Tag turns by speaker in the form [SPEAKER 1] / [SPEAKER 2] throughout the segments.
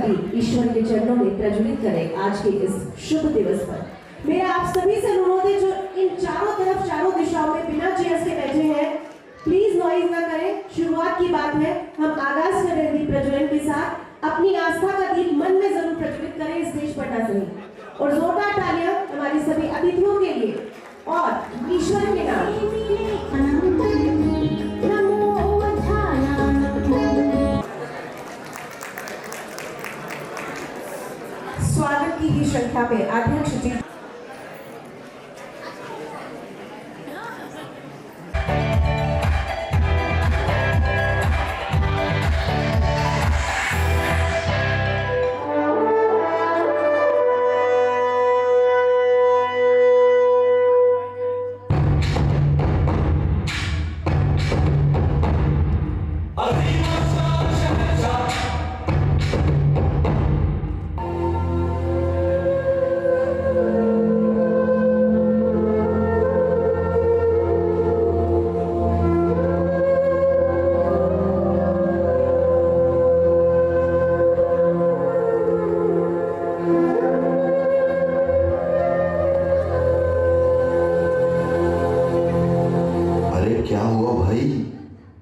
[SPEAKER 1] सभी ईश्वर के चरणों में प्रज्वलित करें आज के इस शुभ दिवस पर। मेरा आप सभी से अनुरोध है जो इन चारों तरफ चारों दिशाओं में बिना चेयर्स के बैठे हैं, प्लीज नॉइज ना करें। शुरुआत की बात है, हम आगाज कर रहे हैं दीप प्रज्वलन के साथ। अपनी आस्था का दीप मन में जरूर प्रज्वलित करें इस देश पटना से, और जोरदार तालियां हमारे सभी अतिथियों के लिए और ईश्वर के नाम। स्वागत की ही श्रृंखला में अध्यक्ष जी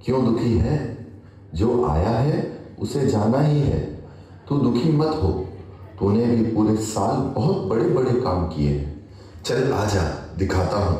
[SPEAKER 2] क्यों दुखी है? जो आया है उसे जाना ही है। तू दुखी मत हो, तूने भी पूरे साल बहुत बड़े बड़े काम किए। चल आजा, दिखाता हूं।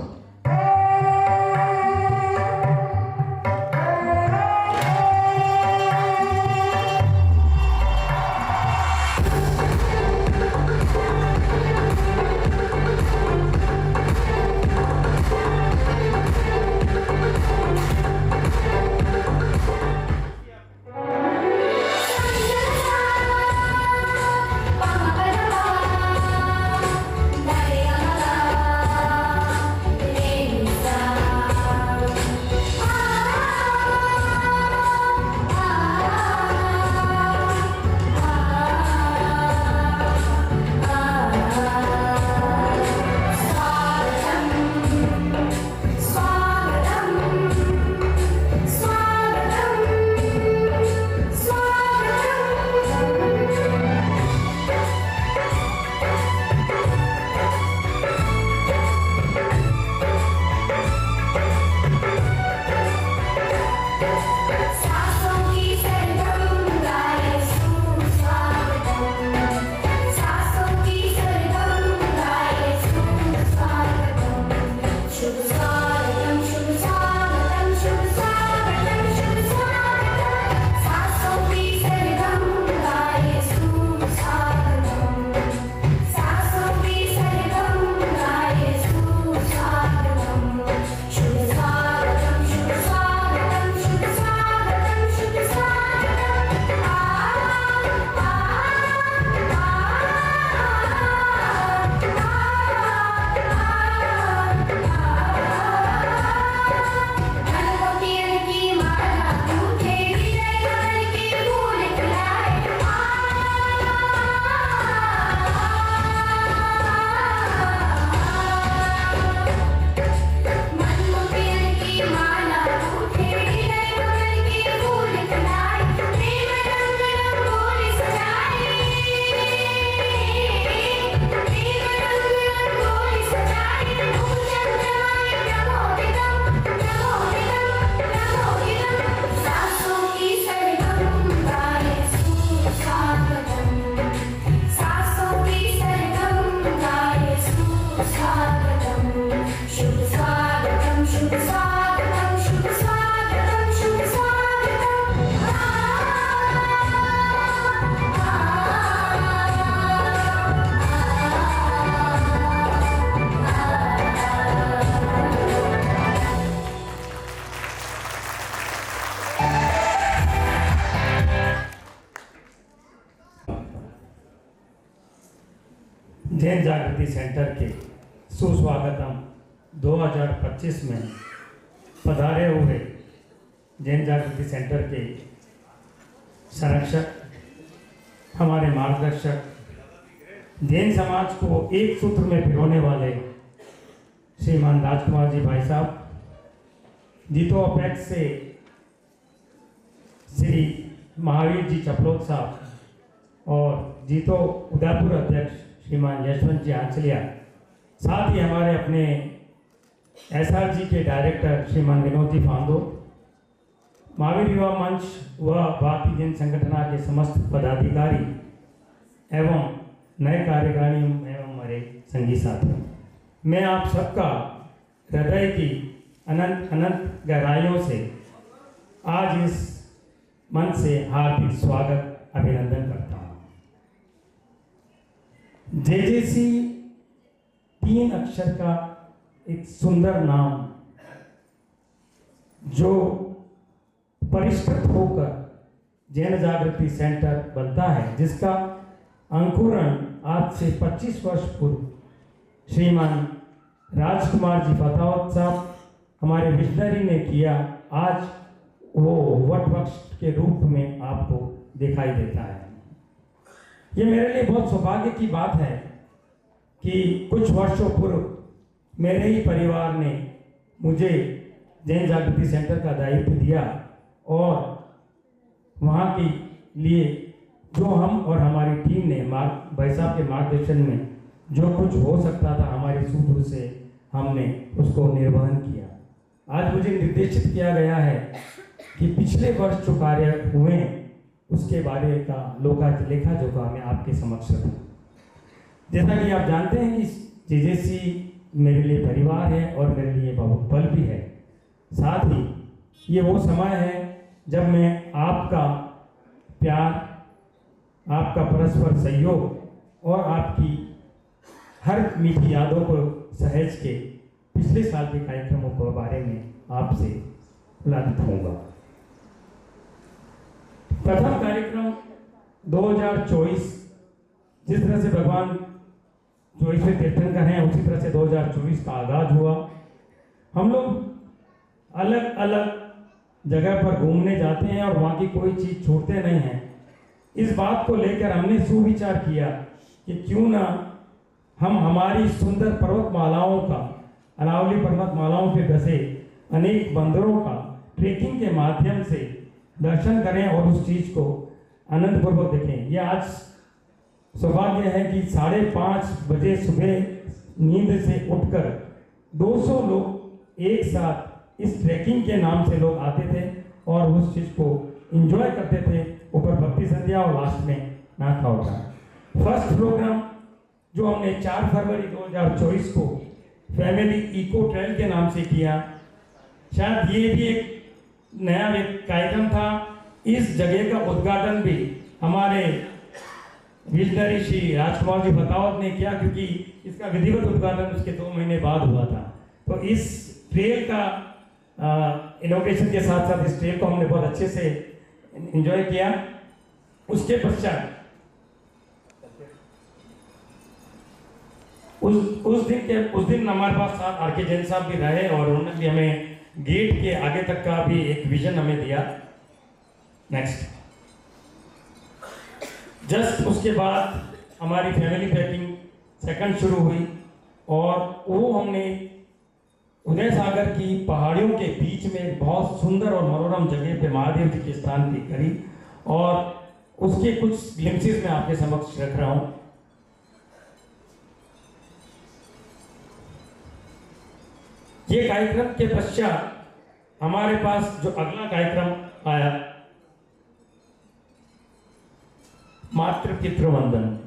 [SPEAKER 3] जैन जागृति सेंटर के सुस्वागतम 2025 में पधारे हुए जैन जागृति सेंटर के संरक्षक, हमारे मार्गदर्शक, जैन समाज को एक सूत्र में पिरोने वाले श्रीमान राजकुमार जी भाई साहब, जीतो अपेक्स से श्री महावीर जी चपलोत साहब, और जीतो उदयपुर अध्यक्ष श्रीमान यशवंत जी आंचलिया, साथ ही हमारे अपने SRG के डायरेक्टर श्रीमान विनोद जी फांदो, महावीर युवा मंच व भारतीय जन संगठना के समस्त पदाधिकारी एवं नए कार्यकारिणी एवं हमारे संगी साथियों, मैं आप सबका हृदय की अनंत अनंत गहराइयों से आज इस मन से हार्दिक स्वागत अभिनंदन करता हूँ। JJC 3 अक्षर का एक सुंदर नाम जो परिष्कृत होकर जैन जागृति सेंटर बनता है, जिसका अंकुरण आज से 25 वर्ष पूर्व श्रीमान राजकुमार जी फतावत साहब हमारे विजनरी ने किया, आज वो वट वृक्ष के रूप में आपको दिखाई देता है। ये मेरे लिए बहुत सौभाग्य की बात है कि कुछ वर्षों पूर्व मेरे ही परिवार ने मुझे जैन जागृति सेंटर का दायित्व दिया और वहाँ के लिए जो हम और हमारी टीम ने भाई साहब के मार्गदर्शन में जो कुछ हो सकता था हमारी सूत्र से हमने उसको निर्वहन किया। आज मुझे निर्देशित किया गया है कि पिछले वर्ष जो कार्य हुए उसके बारे का लेखा जोखा मैं आपके समक्ष रखूं। जैसा कि आप जानते हैं कि JJC मेरे लिए परिवार है और मेरे लिए बहुत बल भी है। साथ ही ये वो समय है जब मैं आपका प्यार, आपका परस्पर सहयोग और आपकी हर मीठी यादों को सहेज के पिछले साल के कार्यक्रमों के बारे में आपसे लाभित होऊंगा। प्रथम कार्यक्रम 2024 जिस तरह से भगवान 24वें तीर्थंकर हैं उसी तरह से 2024 का आगाज हुआ। हम लोग अलग अलग जगह पर घूमने जाते हैं और वहाँ की कोई चीज़ छोड़ते नहीं हैं। इस बात को लेकर हमने सुविचार किया कि क्यों ना हम हमारी सुंदर पर्वतमालाओं का, अरावली पर्वतमालाओं पे बसे अनेक बंदरों का ट्रेकिंग के माध्यम से दर्शन करें और उस चीज़ को आनंदपूर्वक देखें। यह आज सौभाग्य है कि 5:30 बजे सुबह नींद से उठकर 200 लोग एक साथ इस ट्रैकिंग के नाम से लोग आते थे और उस चीज़ को एंजॉय करते थे। ऊपर भक्ति संध्या और लास्ट में नाथा होता। फर्स्ट प्रोग्राम जो हमने 4 फरवरी 2024 को फैमिली इको ट्रेल के नाम से किया, शायद ये भी एक नया कार्यक्रम था। इस जगह का उद्घाटन भी हमारे विजनरी श्री राजकुमार जी फतावत ने किया, क्योंकि इसका विधिवत उद्घाटन उसके 2 महीने बाद हुआ था। तो इस ट्रेल का इनोवेशन के साथ साथ इस ट्रेल को हमने बहुत अच्छे से एंजॉय किया। उसके पश्चात उस दिन हमारे पास साथ आर के जैन साहब भी रहे और उन्होंने भी हमें गेट के आगे तक का भी एक विजन हमें दिया। नेक्स्ट, जस्ट उसके बाद हमारी फैमिली पैकिंग सेकंड शुरू हुई और वो हमने उदय सागर की पहाड़ियों के बीच में बहुत सुंदर और मनोरम जगह पे महादेव जी के स्थान की करी और उसके कुछ ग्लिम्पसेस मैं आपके समक्ष रख रहा हूं। ये कार्यक्रम के पश्चात हमारे पास जो अगला कार्यक्रम आया, मातृ पितृ वंदन।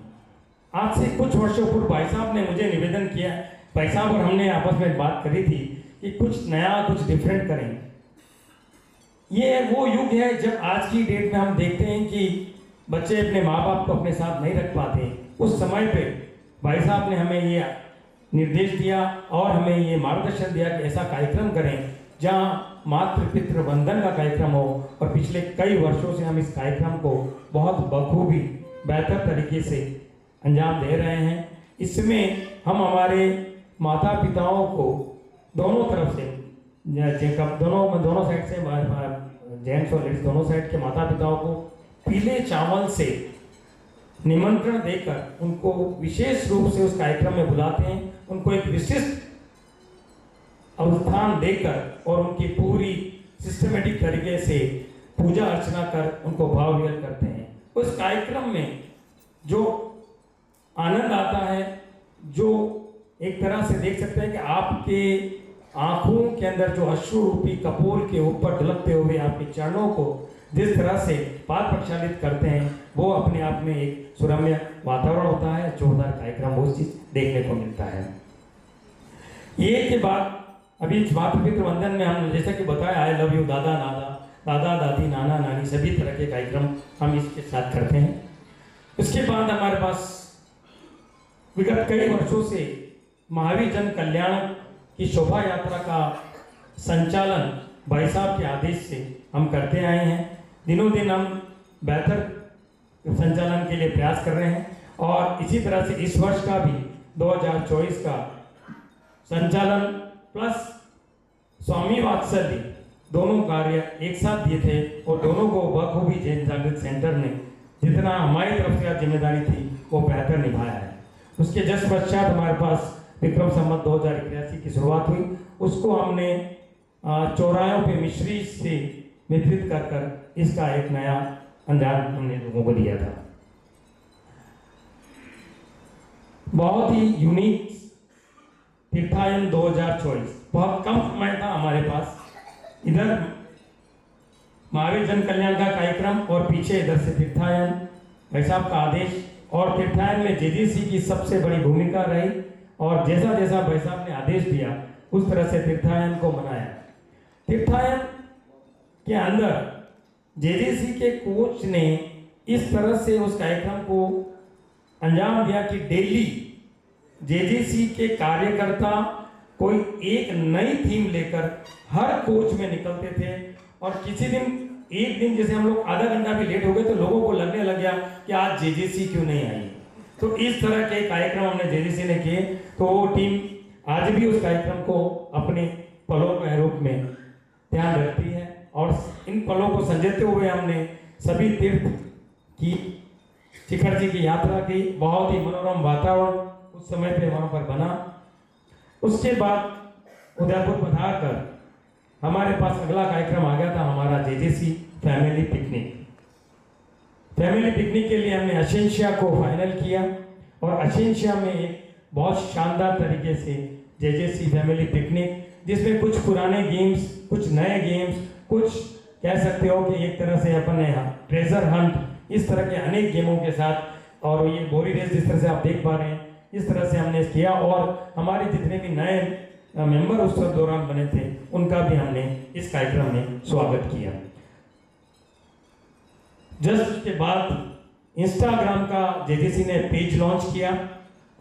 [SPEAKER 3] आज से कुछ वर्षों पूर्व भाई साहब ने मुझे निवेदन किया, भाई साहब और हमने आपस में बात करी थी कि कुछ नया, कुछ डिफरेंट करें। ये वो युग है जब आज की डेट में हम देखते हैं कि बच्चे अपने माँ बाप को अपने साथ नहीं रख पाते। उस समय पे भाई साहब ने हमें ये निर्देश दिया और हमें ये मार्गदर्शन दिया कि ऐसा कार्यक्रम करें जहाँ मातृ पितृ वंदन का कार्यक्रम हो। और पिछले कई वर्षों से हम इस कार्यक्रम को बहुत बखूबी बेहतर तरीके से अंजाम दे रहे हैं। इसमें हम हमारे माता पिताओं को दोनों तरफ से, दोनों साइड से, जेंट्स और लेडीज दोनों साइड के माता पिताओं को पीले चावल से निमंत्रण देकर उनको विशेष रूप से उस कार्यक्रम में बुलाते हैं। उनको एक विशिष्ट अवस्थान देकर और उनकी पूरी सिस्टमेटिक तरीके से पूजा अर्चना कर उनको भाव व्यक्त करते हैं। उस कार्यक्रम में जो आनंद आता है, जो एक तरह से देख सकते हैं कि आपके आंखों के अंदर जो अश्रु रूपी कपोल के ऊपर ढलकते हुए आपके चरणों को जिस तरह से पाद प्रक्षालित करते हैं, वो अपने आप में एक सुरम्य वातावरण होता है। जोरदार कार्यक्रम वो चीज देखने को मिलता है। ये के बाद अभी मातृपितृ वंदन में हमने जैसा कि बताया, आई लव यू दादा नाना, दादा दादी, नाना नानी, सभी तरह के कार्यक्रम हम इसके साथ करते हैं। उसके बाद हमारे पास विगत कई वर्षों से महावीर जन कल्याण की शोभा यात्रा का संचालन भाई साहब के आदेश से हम करते आए हैं। दिनों दिन हम बेहतर संचालन के लिए प्रयास कर रहे हैं और इसी तरह से इस वर्ष का भी 2024 का संचालन प्लस स्वामी वात्सल्य दोनों कार्य एक साथ दिए थे और दोनों को बखूबी जैन जागृत सेंटर ने जितना हमारी तरफ से जिम्मेदारी थी वो बेहतर निभाया है। उसके जस्ट पश्चात हमारे पास विक्रम संवत 2081 की शुरुआत हुई। उसको हमने चौरायों पे मिश्री से वितरित कर कर इसका एक नया अंदाज हमने लोगों को दिया था। बहुत ही यूनिक तीर्थायन 2024, बहुत कम समय था हमारे पास। इधर महावीर जन कल्याण का कार्यक्रम और पीछे इधर से तीर्थायन भाई साहब का आदेश, और तीर्थायन में जेजेसी की सबसे बड़ी भूमिका रही और जैसा जैसा भाई साहब ने आदेश दिया उस तरह से तीर्थायन को मनाया। तीर्थायन के अंदर जेजेसी के कोच ने इस तरह से उस कार्यक्रम को अंजाम दिया कि डेली जेजेसी के कार्यकर्ता कोई एक नई थीम लेकर हर कोच में निकलते थे और किसी दिन एक दिन जैसे हम लोग आधा घंटा भी लेट हो गए तो लोगों को लगने लग गया कि आज जेजेसी क्यों नहीं आई। तो इस तरह के कार्यक्रम हमने जेजेसी ने किए। तो वो टीम आज भी उस कार्यक्रम को अपने पलों के रूप में ध्यान रखती है और इन पलों को संजोते हुए हमने सभी तीर्थ की शिखर जी की यात्रा की। बहुत ही मनोरम वातावरण उस समय पे वहां पर बना। उसके बाद उदयपुर पधार कर हमारे पास अगला कार्यक्रम आ गया था हमारा जेजेसी फैमिली पिकनिक। फैमिली पिकनिक के लिए हमने अशेंशिया को फाइनल किया और अशेंशिया में एक बहुत शानदार तरीके से जेजेसी फैमिली पिकनिक, जिसमें कुछ पुराने गेम्स, कुछ नए गेम्स, कुछ कह सकते हो कि एक तरह से अपन ट्रेजर हंट, इस तरह के अनेक गेमों के साथ, और ये बोरी रेस जिस तरह से आप देख पा रहे हैं इस तरह से हमने किया। और हमारे जितने भी नए मेंबर उस दौरान बने थे उनका भी हमने इस कार्यक्रम में स्वागत किया। जस्ट उसके बाद इंस्टाग्राम का जेजेसी ने पेज लॉन्च किया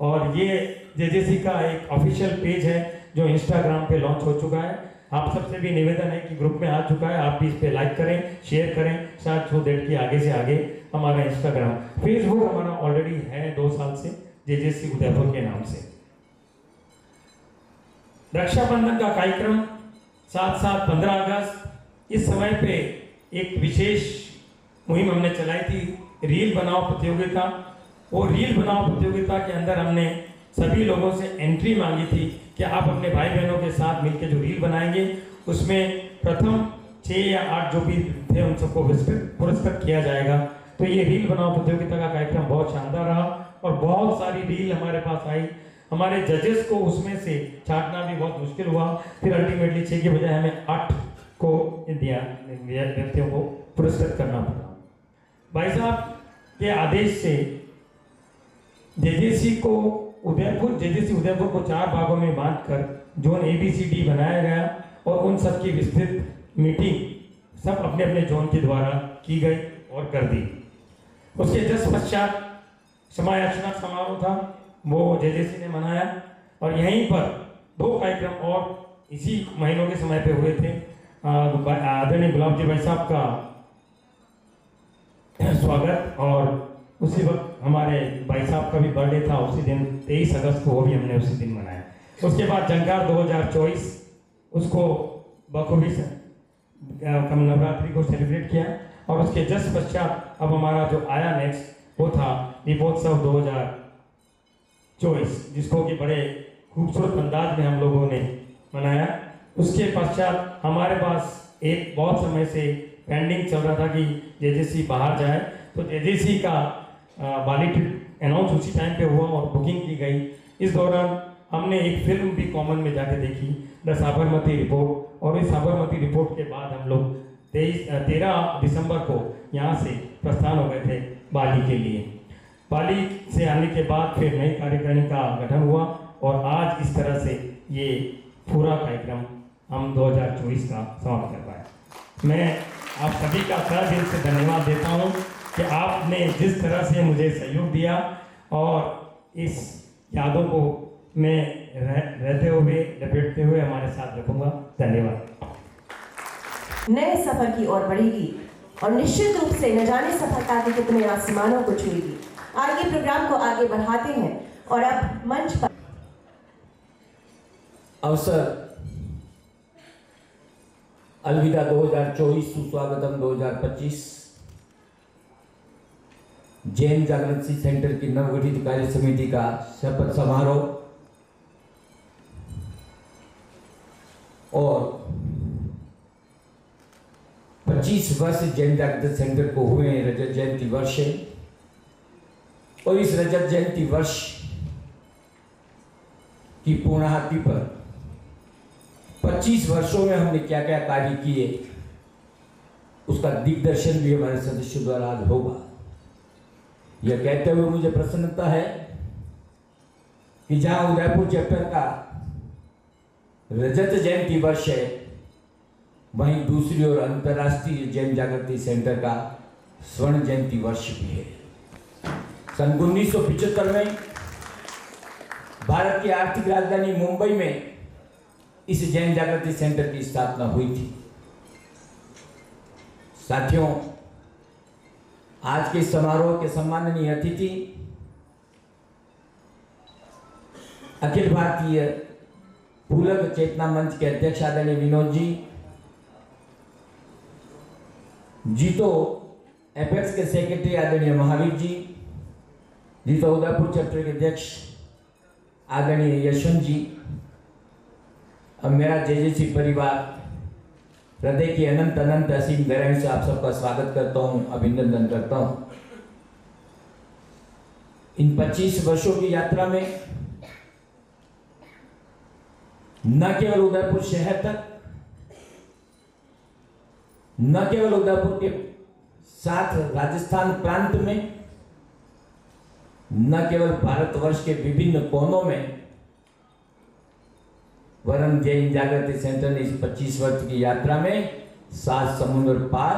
[SPEAKER 3] और ये जेजेसी का एक ऑफिशियल पेज है जो इंस्टाग्राम पे लॉन्च हो चुका है। आप सबसे भी निवेदन है कि ग्रुप में आ चुका है, आप भी इस पे लाइक करें, शेयर करें, शायद छो देर की आगे से आगे हमारा इंस्टाग्राम, फेसबुक हमारा ऑलरेडी है 2 साल से जेजेसी उदयपुर के नाम से। रक्षाबंधन का कार्यक्रम साथ साथ 15 अगस्त इस समय पे एक विशेष मुहिम हमने चलाई थी, रील बनाओ प्रतियोगिता। वो रील बनाओ प्रतियोगिता के अंदर हमने सभी लोगों से एंट्री मांगी थी कि आप अपने भाई बहनों के साथ मिलकर जो रील बनाएंगे उसमें प्रथम 6 या 8 जो भी थे उन सबको पुरस्कृत किया जाएगा। तो ये रील बनाओ प्रतियोगिता का कार्यक्रम बहुत शानदार रहा और बहुत सारी रील हमारे पास आई। हमारे जजेस को उसमें से छांटना भी बहुत मुश्किल हुआ, फिर अल्टीमेटली 6 के बजाय हमें 8 को व्यक्तियों को पुरस्कृत करना पड़ा। भाई साहब के आदेश से जेजेसी उदयपुर को 4 भागों में बांटकर जोन ABCD बनाया गया और उन सब की विस्तृत मीटिंग सब अपने अपने जोन के द्वारा की गई और कर दी। उसके जस्ट पश्चात समायाचना समारोह था, वो जेजेसी ने मनाया और यहीं पर 2 कार्यक्रम और इसी महीनों के समय पे हुए थे। आदरणीय गुलाब जी भाई साहब का स्वागत और उसी वक्त हमारे भाई साहब का भी बर्थडे था उसी दिन 23 अगस्त को, वो भी हमने उसी दिन मनाया। उसके बाद जंकार 2024 उसको बखूबी से नवरात्रि को सेलिब्रेट किया और उसके जस्ट पश्चात अब हमारा जो आया नेक्स्ट वो था दीपोत्सव 2024, जिसको कि बड़े खूबसूरत अंदाज में हम लोगों ने मनाया। उसके पश्चात हमारे पास एक बहुत समय से पेंडिंग चल रहा था कि जेजेसी बाहर जाए, तो जेजेसी का बाली ट्रिप अनाउंस उसी टाइम पे हुआ और बुकिंग की गई। इस दौरान हमने एक फिल्म भी कॉमन में जाके देखी, द साबरमती रिपोर्ट, और इस साबरमती रिपोर्ट के बाद हम लोग 13 दिसंबर को यहाँ से प्रस्थान हो गए थे बाली के लिए। बाली से आने के बाद फिर नई कार्यकारिणी का गठन हुआ और आज इस तरह से ये पूरा कार्यक्रम हम 2024 का समाप्त कर पाए। मैं आप सभी का तहे दिल से धन्यवाद देता हूँ कि आपने जिस तरह से मुझे सहयोग दिया, और इस यादों को मैं रहते हुए लपेटते हुए हमारे साथ रखूँगा। धन्यवाद।
[SPEAKER 1] नए सफर की ओर बढ़ेगी और निश्चित रूप से न जाने सफलता के कितने आसमानों को छुएगी। आइए प्रोग्राम को आगे बढ़ाते हैं और अब मंच पर
[SPEAKER 4] अवसर अलविदा 2024 सुस्वागतम 2025 जैन जागृति सेंटर की नवगठित कार्य समिति का शपथ समारोह और 25 वर्ष जैन जागृति सेंटर को हुए रजत जयंती वर्ष है। और इस रजत जयंती वर्ष की पूर्णाहुति पर 25 वर्षों में हमने क्या क्या कार्य किए, उसका दिग्दर्शन भी हमारे सदस्यों द्वारा आज होगा। यह कहते हुए मुझे प्रसन्नता है कि जहां उदयपुर चैप्टर का रजत जयंती वर्ष है, वहीं दूसरी ओर अंतर्राष्ट्रीय जैन जागृति सेंटर का स्वर्ण जयंती वर्ष भी है। सन 1975 में भारत की आर्थिक राजधानी मुंबई में इस जैन जागृति सेंटर की स्थापना हुई थी। साथियों, आज के समारोह के सम्माननीय अतिथि अखिल भारतीय पूलक चेतना मंच के अध्यक्ष आदरणीय विनोद जी तो एपेक्स के सेक्रेटरी आदरणीय महावीर जी तो उदयपुर चैप्टर के अध्यक्ष आदरणीय यशवंत जी, और मेरा जेजेसी परिवार हृदय की अनंत अनंत असीम गहराई से आप सबका स्वागत करता हूं, अभिनंदन करता हूं। इन 25 वर्षों की यात्रा में न केवल उदयपुर शहर तक, न केवल उदयपुर के साथ राजस्थान प्रांत में, न केवल भारतवर्ष के विभिन्न कोनों में, वरन जैन जागृति सेंटर ने इस 25 वर्ष की यात्रा में 7 समुद्र पार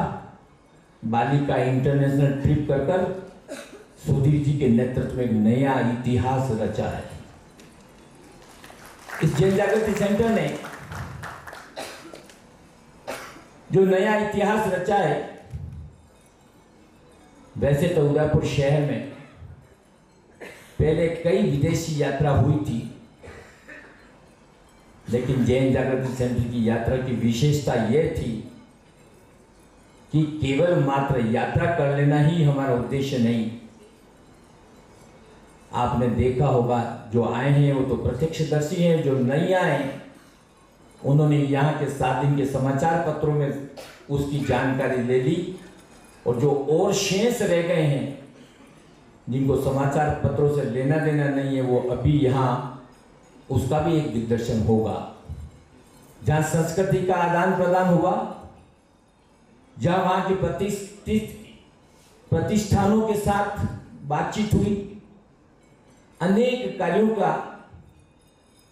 [SPEAKER 4] बाली का इंटरनेशनल ट्रिप कर सुधीर जी के नेतृत्व में एक नया इतिहास रचा है। इस जैन जागृति सेंटर ने जो नया इतिहास रचा है, वैसे तो उदयपुर शहर में पहले कई विदेशी यात्रा हुई थी, लेकिन जैन जागृति सेंटर की यात्रा की विशेषता यह थी कि केवल मात्र यात्रा कर लेना ही हमारा उद्देश्य नहीं। आपने देखा होगा, जो आए हैं वो तो प्रत्यक्षदर्शी हैं, जो नहीं आए उन्होंने यहाँ के 7 दिन के समाचार पत्रों में उसकी जानकारी ले ली, और जो और शेष रह गए हैं जिनको समाचार पत्रों से लेना देना नहीं है, वो अभी यहाँ उसका भी एक दिग्दर्शन होगा। जहाँ संस्कृति का आदान प्रदान हुआ, जहाँ वहाँ की प्रतिष्ठानों के साथ बातचीत हुई, अनेक कार्यों का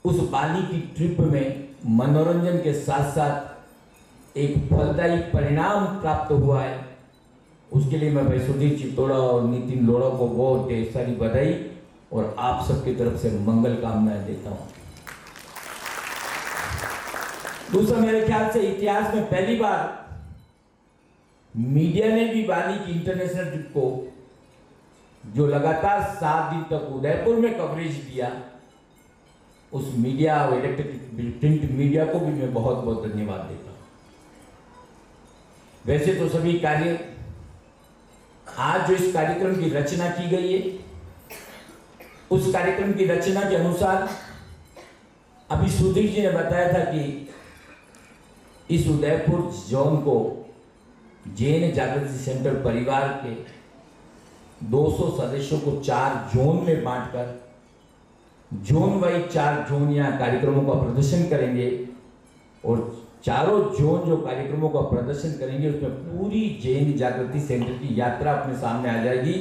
[SPEAKER 4] उस बाली की ट्रिप में मनोरंजन के साथ साथ एक फलदायी परिणाम प्राप्त हुआ है। उसके लिए मैं भाई सुधीर चित्तोड़ा और नितिन लोढ़ा को बहुत ढेर सारी बधाई और आप सबकी तरफ से मंगल कामनाएं देता हूं। दूसरा, मेरे ख्याल से इतिहास में पहली बार मीडिया ने भी बाली की इंटरनेशनल ट्रिप को, जो लगातार 7 दिन तक उदयपुर में कवरेज दिया, उस मीडिया और इलेक्ट्रिक प्रिंट मीडिया को भी मैं बहुत बहुत धन्यवाद देता हूं। वैसे तो सभी कार्य, आज जो इस कार्यक्रम की रचना की गई है, उस कार्यक्रम की रचना के अनुसार अभी सुधीर जी ने बताया था कि इस उदयपुर जोन को जैन जागृति सेंटर परिवार के 200 सदस्यों को 4 जोन में बांटकर जोन वाइज 4 जोन यहाँ कार्यक्रमों का प्रदर्शन करेंगे और चारों जोन जो कार्यक्रमों का प्रदर्शन करेंगे उसमें पूरी जैन जागृति सेंटर की यात्रा अपने सामने आ जाएगी।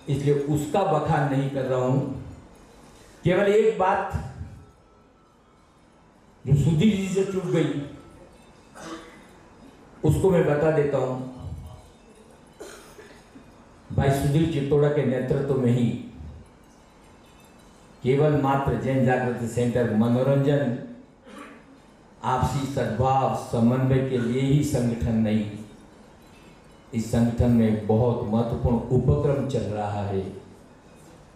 [SPEAKER 4] इसलिए उसका बखान नहीं कर रहा हूं, केवल एक बात जो सुधीर जी से चूक गई उसको मैं बता देता हूं। भाई सुधीर चित्तौड़ा के नेतृत्व में ही केवल मात्र जैन जागृति सेंटर मनोरंजन, आपसी सद्भाव, समन्वय के लिए ही संगठन नहीं, इस संगठन में बहुत महत्वपूर्ण उपक्रम चल रहा है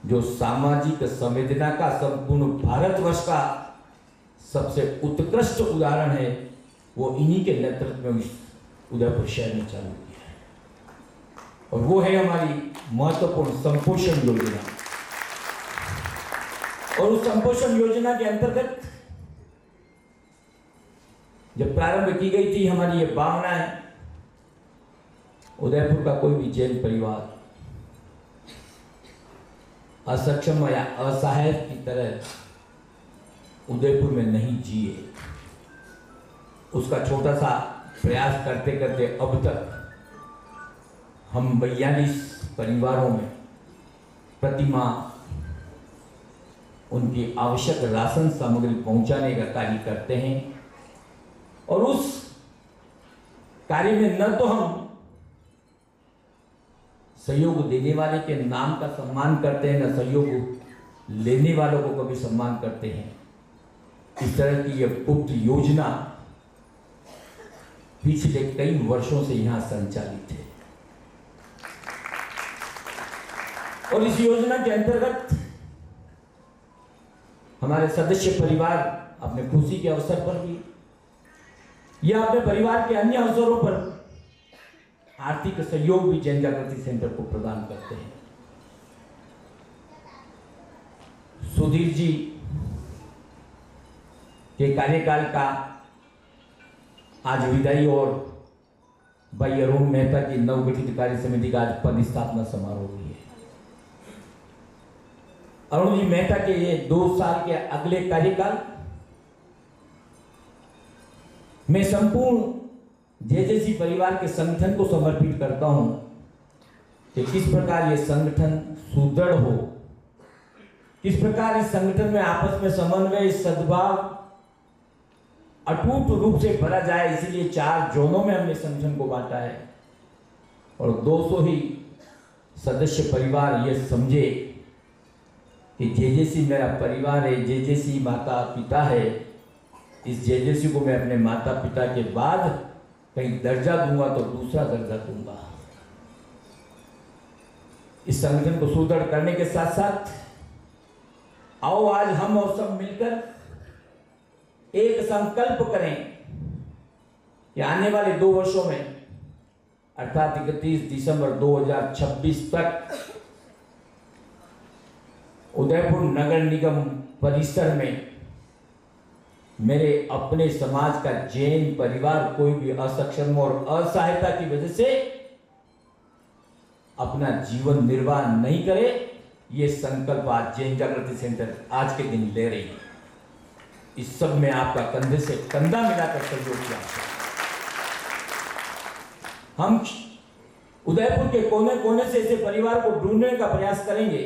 [SPEAKER 4] जो सामाजिक संवेदना का संपूर्ण भारतवर्ष का सबसे उत्कृष्ट उदाहरण है। वो इन्हीं के नेतृत्व में उदयपुर शहर में चालू किया है और वो है हमारी महत्वपूर्ण संपोषण योजना। और उस संपोषण योजना के अंतर्गत जब प्रारंभ की गई थी हमारी ये भावना है, उदयपुर का कोई भी जैन परिवार असक्षम या असहाय की तरह उदयपुर में नहीं जिए। उसका छोटा सा प्रयास करते करते अब तक हम 42 परिवारों में प्रतिमाह उनकी आवश्यक राशन सामग्री पहुंचाने का कार्य करते हैं। और उस कार्य में न तो हम सहयोग देने वाले के नाम का सम्मान करते हैं, न सहयोग लेने वालों को कभी सम्मान करते हैं। इस तरह की यह गुप्त योजना पिछले कई वर्षों से यहां संचालित है और इस योजना के अंतर्गत हमारे सदस्य परिवार अपने खुशी के अवसर पर भी या अपने परिवार के अन्य अवसरों पर आर्थिक सहयोग भी जैन जागृति सेंटर को प्रदान करते हैं। सुधीर जी के कार्यकाल का आज विदाई और भाई अरुण मेहता की नवगठित कार्य समिति का आज पदस्थापना समारोह हुई है। अरुण जी मेहता के ये 2 साल के अगले कार्यकाल मैं संपूर्ण जेजेसी परिवार के संगठन को समर्पित करता हूं कि किस प्रकार ये संगठन सुदृढ़ हो, किस प्रकार इस संगठन में आपस में समन्वय, सद्भाव अटूट रूप से भरा जाए। इसीलिए 4 जोनों में हमने संगठन को बांटा है और 200 ही सदस्य परिवार ये समझे कि जेजेसी मेरा परिवार है, जेजेसी माता पिता है। इस जेजेसी को मैं अपने माता पिता के बाद कहीं दर्जा दूंगा तो दूसरा दर्जा दूंगा। इस संगठन को सुदृढ़ करने के साथ साथ आओ आज हम और सब मिलकर एक संकल्प करें कि आने वाले 2 वर्षों में अर्थात 31 दिसंबर 2026 तक उदयपुर नगर निगम परिसर में मेरे अपने समाज का जैन परिवार कोई भी असक्षम और असहायता की वजह से अपना जीवन निर्वाह नहीं करे, ये संकल्प आज जैन जागृति सेंटर आज के दिन ले रही है। इस सब में आपका कंधे से कंधा मिलाकर सहयोग किया। हम उदयपुर के कोने कोने से ऐसे परिवार को ढूंढने का प्रयास करेंगे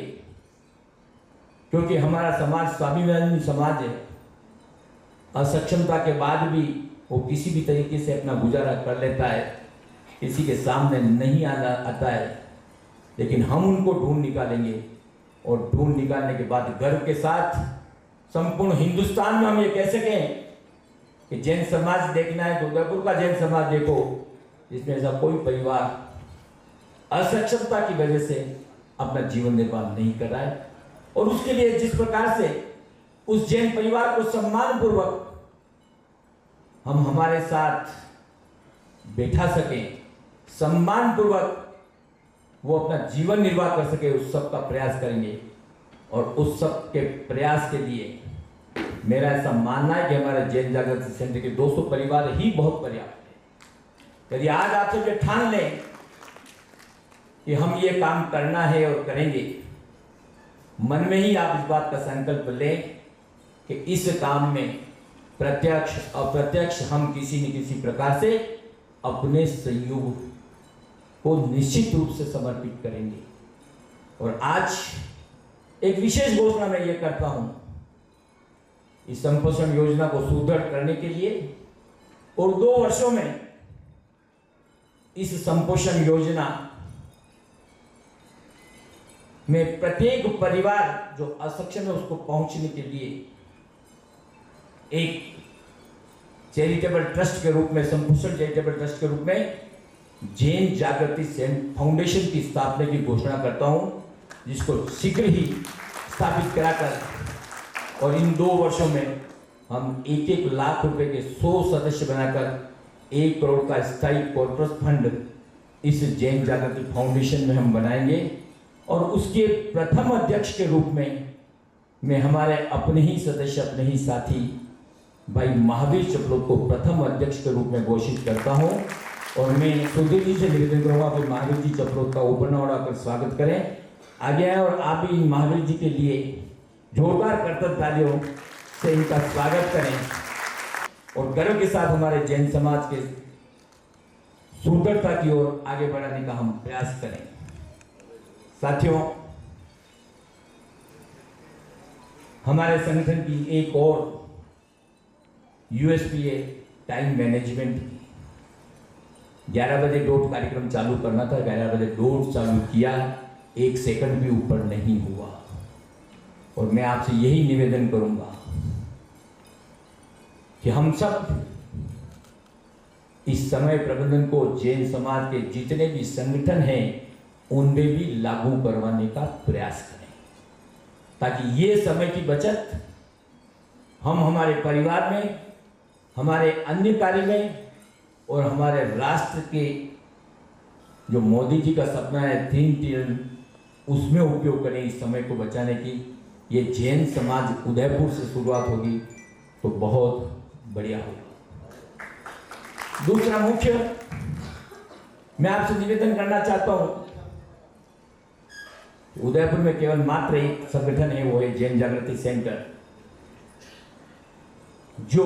[SPEAKER 4] क्योंकि हमारा समाज स्वाभिमानी समाज है। असक्षमता के बाद भी वो किसी भी तरीके से अपना गुजारा कर लेता है, किसी के सामने नहीं आता है, लेकिन हम उनको ढूंढ निकालेंगे और ढूंढ निकालने के बाद गर्व के साथ संपूर्ण हिंदुस्तान में हम ये कह सकें कि जैन समाज देखना है तो उदयपुर का जैन समाज देखो, जिसमें ऐसा कोई परिवार असक्षमता की वजह से अपना जीवन निर्वाह नहीं कर रहा है। और उसके लिए जिस प्रकार से उस जैन परिवार को सम्मान पूर्वक हम हमारे साथ बैठा सकें, सम्मान पूर्वक वो अपना जीवन निर्वाह कर सके, उस सब का प्रयास करेंगे। और उस सब के प्रयास के लिए मेरा ऐसा मानना है कि हमारे जैन जागृति सेंटर के 200 परिवार ही बहुत पर्याप्त है। यदि आज आप सब ये ठान लें कि हम ये काम करना है और करेंगे, मन में ही आप इस बात का संकल्प लें कि इस काम में प्रत्यक्ष अप्रत्यक्ष हम किसी न किसी प्रकार से अपने सहयोग को निश्चित रूप से समर्पित करेंगे। और आज एक विशेष घोषणा मैं ये करता हूं, इस संपोषण योजना को सुदृढ़ करने के लिए और 2 वर्षों में इस संपोषण योजना में प्रत्येक परिवार जो असक्षम है उसको पहुंचने के लिए एक चैरिटेबल ट्रस्ट के रूप में, संपोषण चैरिटेबल ट्रस्ट के रूप में जैन जागृति फाउंडेशन की स्थापना की घोषणा करता हूं, जिसको शीघ्र ही स्थापित कराकर और इन 2 वर्षों में हम 1-1 लाख रुपए के 100 सदस्य बनाकर 1 करोड़ का स्थायी कॉर्पोरेट फंड इस जैन जागृति फाउंडेशन में हम बनाएंगे। और उसके प्रथम अध्यक्ष के रूप में मैं हमारे अपने ही सदस्य, अपने ही साथी भाई महावीर चपलोत को प्रथम अध्यक्ष के रूप में घोषित करता हूं। और मैं सुधीर जी से निवेदन करूंगा कि महावीर जी चपलोत का ऊपर उड़ाकर स्वागत करें। आगे आए और आप भी महावीर जी के लिए जोरदार करतब तालियों से इनका स्वागत करें और गर्व के साथ हमारे जैन समाज के सुंदरता की ओर आगे बढ़ाने का हम प्रयास करें। साथियों, हमारे संगठन की एक और यूएसपी है टाइम मैनेजमेंट की। 11 बजे डोट कार्यक्रम चालू करना था, 11 बजे डोट चालू किया, 1 सेकंड भी ऊपर नहीं हुआ। और मैं आपसे यही निवेदन करूंगा कि हम सब इस समय प्रबंधन को जैन समाज के जितने भी संगठन हैं उनमें भी लागू करवाने का प्रयास करें, ताकि ये समय की बचत हम हमारे परिवार में, हमारे अन्य कार्य में और हमारे राष्ट्र के जो मोदी जी का सपना है 3 ट्रिलियन, उसमें उपयोग करें इस समय को बचाने की। ये जैन समाज उदयपुर से शुरुआत होगी तो बहुत बढ़िया होगा। दूसरा मुख्य मैं आपसे निवेदन करना चाहता हूं, उदयपुर में केवल मात्र एक संगठन है, वो है जैन जागृति सेंटर, जो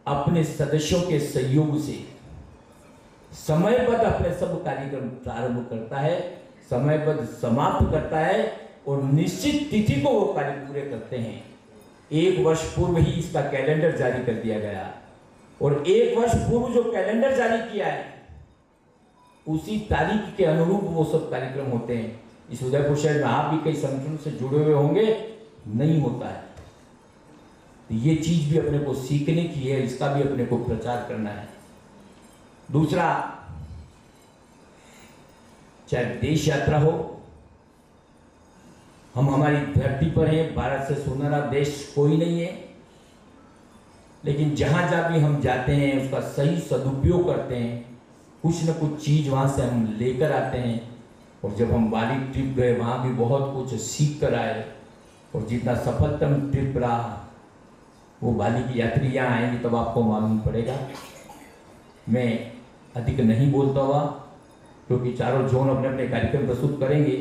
[SPEAKER 4] अपने सदस्यों के सहयोग से समयबद्ध अपने सब कार्यक्रम प्रारंभ करता है, समयबद्ध समाप्त करता है और निश्चित तिथि को वो कार्य पूरे करते हैं। 1 वर्ष पूर्व ही इसका कैलेंडर जारी कर दिया गया और 1 वर्ष पूर्व जो कैलेंडर जारी किया है उसी तारीख के अनुरूप वो सब कार्यक्रम होते हैं। इस उदयपुर शहर में आप भी कई संगठनों से जुड़े हुए होंगे, नहीं होता है। तो ये चीज भी अपने को सीखने की है, इसका भी अपने को प्रचार करना है। दूसरा, चाहे देश यात्रा हो, हम हमारी धरती पर हैं, भारत से सुनहरा देश कोई नहीं है, लेकिन जहां जहां भी हम जाते हैं उसका सही सदुपयोग करते हैं, कुछ न कुछ चीज वहां से हम लेकर आते हैं। और जब हम बाली ट्रिप गए वहां भी बहुत कुछ सीख कर आए और जितना सफलतम ट्रिप रहा वो बाली की यात्री यहाँ आएंगे तब आपको मालूम पड़ेगा। मैं अधिक नहीं बोलता हुआ, क्योंकि चारों जोन अपने अपने कार्यक्रम प्रस्तुत करेंगे,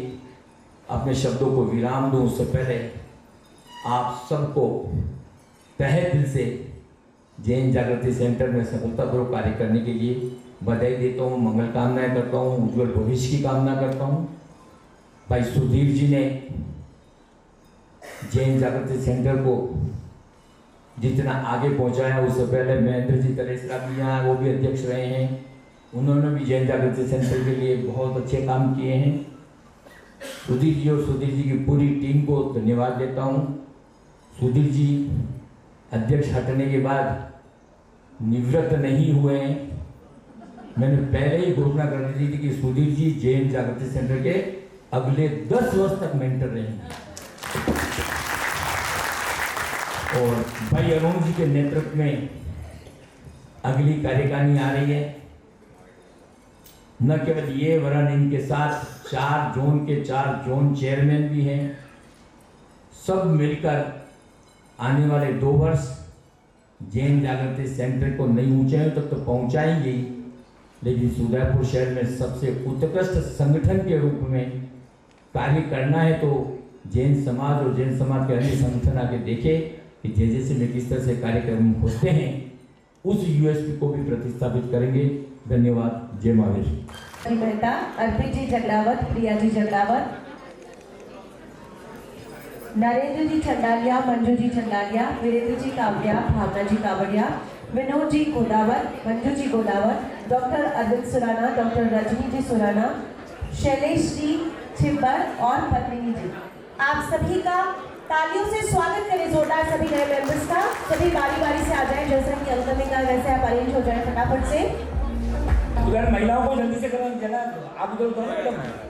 [SPEAKER 4] अपने शब्दों को विराम दूं उससे पहले आप सबको तहे दिल से जैन जागृति सेंटर में सफलतापूर्वक कार्य करने के लिए बधाई देता हूँ, मंगल कामनाएं करता हूँ, उज्जवल भविष्य की कामना करता हूँ। भाई सुधीर जी ने जैन जागृति सेंटर को जितना आगे पहुंचाया, उससे पहले महेंद्र जी तलेसरा भी यहाँ, वो भी अध्यक्ष रहे हैं, उन्होंने भी जैन जागृति सेंटर के लिए बहुत अच्छे काम किए हैं। सुधीर जी और सुधीर जी की पूरी टीम को धन्यवाद देता हूँ। सुधीर जी अध्यक्ष हटने के बाद निवृत्त नहीं हुए हैं। मैंने पहले ही घोषणा कर दी थी कि सुधीर जी जैन जागृति सेंटर के अगले 10 वर्ष तक मेंटर रहेंगे। और भाई अरुण जी के नेतृत्व में अगली कार्यकारिणी आ रही है। न केवल ये, वरन इनके साथ 4 जोन के 4 जोन चेयरमैन भी हैं। सब मिलकर आने वाले 2 वर्ष जैन जागृति सेंटर को नई ऊंचाइयों तक तो पहुंचाएंगे ही, लेकिन उदयपुर शहर में सबसे उत्कृष्ट संगठन के रूप में कार्य करना है तो जैन समाज और जैन समाज के अन्य संगठन आके देखे कि जैसे में किस तरह से कार्यक्रम होते हैं, उस यूएसपी को भी प्रतिस्थापित करेंगे। धन्यवाद। जय महावीर।
[SPEAKER 1] मेहता, अर्पित जी जगरावत, प्रिया जी जगरावत, नरेंद्र जी चंडालिया, मंजू जी चंडालिया, वीरेंद्र जी कावड़िया, भावना जी कावड़िया, विनोद जी गोदावत, मंजू जी गोदावत, डॉक्टर अरविंद सुराना, डॉक्टर रजनी जी सुराना, शैलेश जी छिब्बर और पत्नी जी। आप सभी का तालियों से स्वागत करें जोरदार सभी नए मेंबर्स का। सभी बारी बारी से आ जाएं, जैसा कि अंकल ने कहा वैसे आप अरेंज हो जाएं फटाफट से।
[SPEAKER 4] उधर महिलाओं को जल्दी से करो, आप उधर करो मैडम।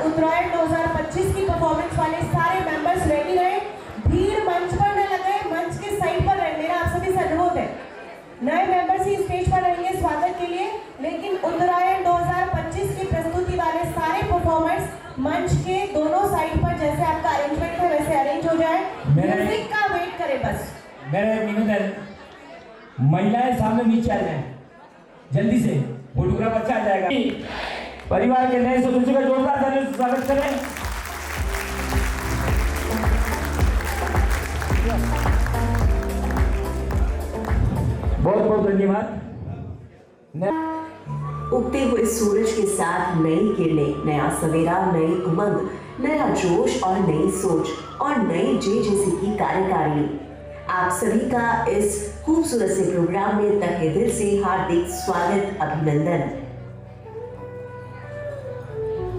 [SPEAKER 1] उत्तरायण 2025 की परफॉर्मेंस वाले सारे मेंबर्स रेडी रहे, भीड़ मंच पर न लगे, मंच के साइड पर रहे। मेरा आप सभी से अनुरोध है, नए मेंबर्स ही स्टेज पर रहेंगे स्वागत के लिए, लेकिन उत्तरायण 2025 की प्रस्तुति वाले सारे परफॉर्मर्स मंच के दोनों साइड पर जैसे आपका अरेंजमेंट है वैसे अरेंज हो जाए। म्यूजिक का वेट करें बस।
[SPEAKER 4] मेरा निवेदन है, महिलाएं सामने नीचे आ जाए जल्दी से, फोटोग्राफ अच्छा आ जाएगा। परिवार के नए सदस्यों का जोरदार तालियों से स्वागत करें। बहुत बहुत धन्यवाद।
[SPEAKER 5] उगते हुए सूरज के साथ नई किरणें, नया सवेरा, नई उमंग, नया जोश और नई सोच और नई जेजेसी की कार्यकारिणी। आप सभी का इस खूबसूरत से प्रोग्राम में तहे दिल से हार्दिक स्वागत, अभिनंदन।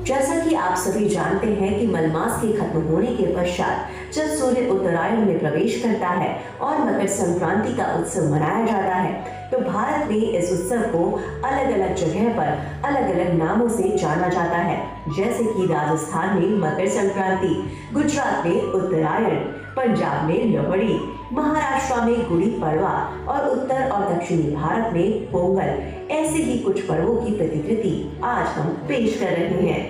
[SPEAKER 5] जैसा कि आप सभी जानते हैं कि मलमास के खत्म होने के पश्चात जब सूर्य उत्तरायण में प्रवेश करता है और मकर संक्रांति का उत्सव मनाया जाता है, तो भारत में इस उत्सव को अलग अलग जगह पर अलग अलग नामों से जाना जाता है। जैसे कि राजस्थान में मकर संक्रांति, गुजरात में उत्तरायण, पंजाब में लोहड़ी, महाराष्ट्र में गुड़ी पड़वा और उत्तर और दक्षिणी भारत में पोंगल। ऐसे ही कुछ पर्वों की प्रतिकृति आज हम पेश कर रहे हैं।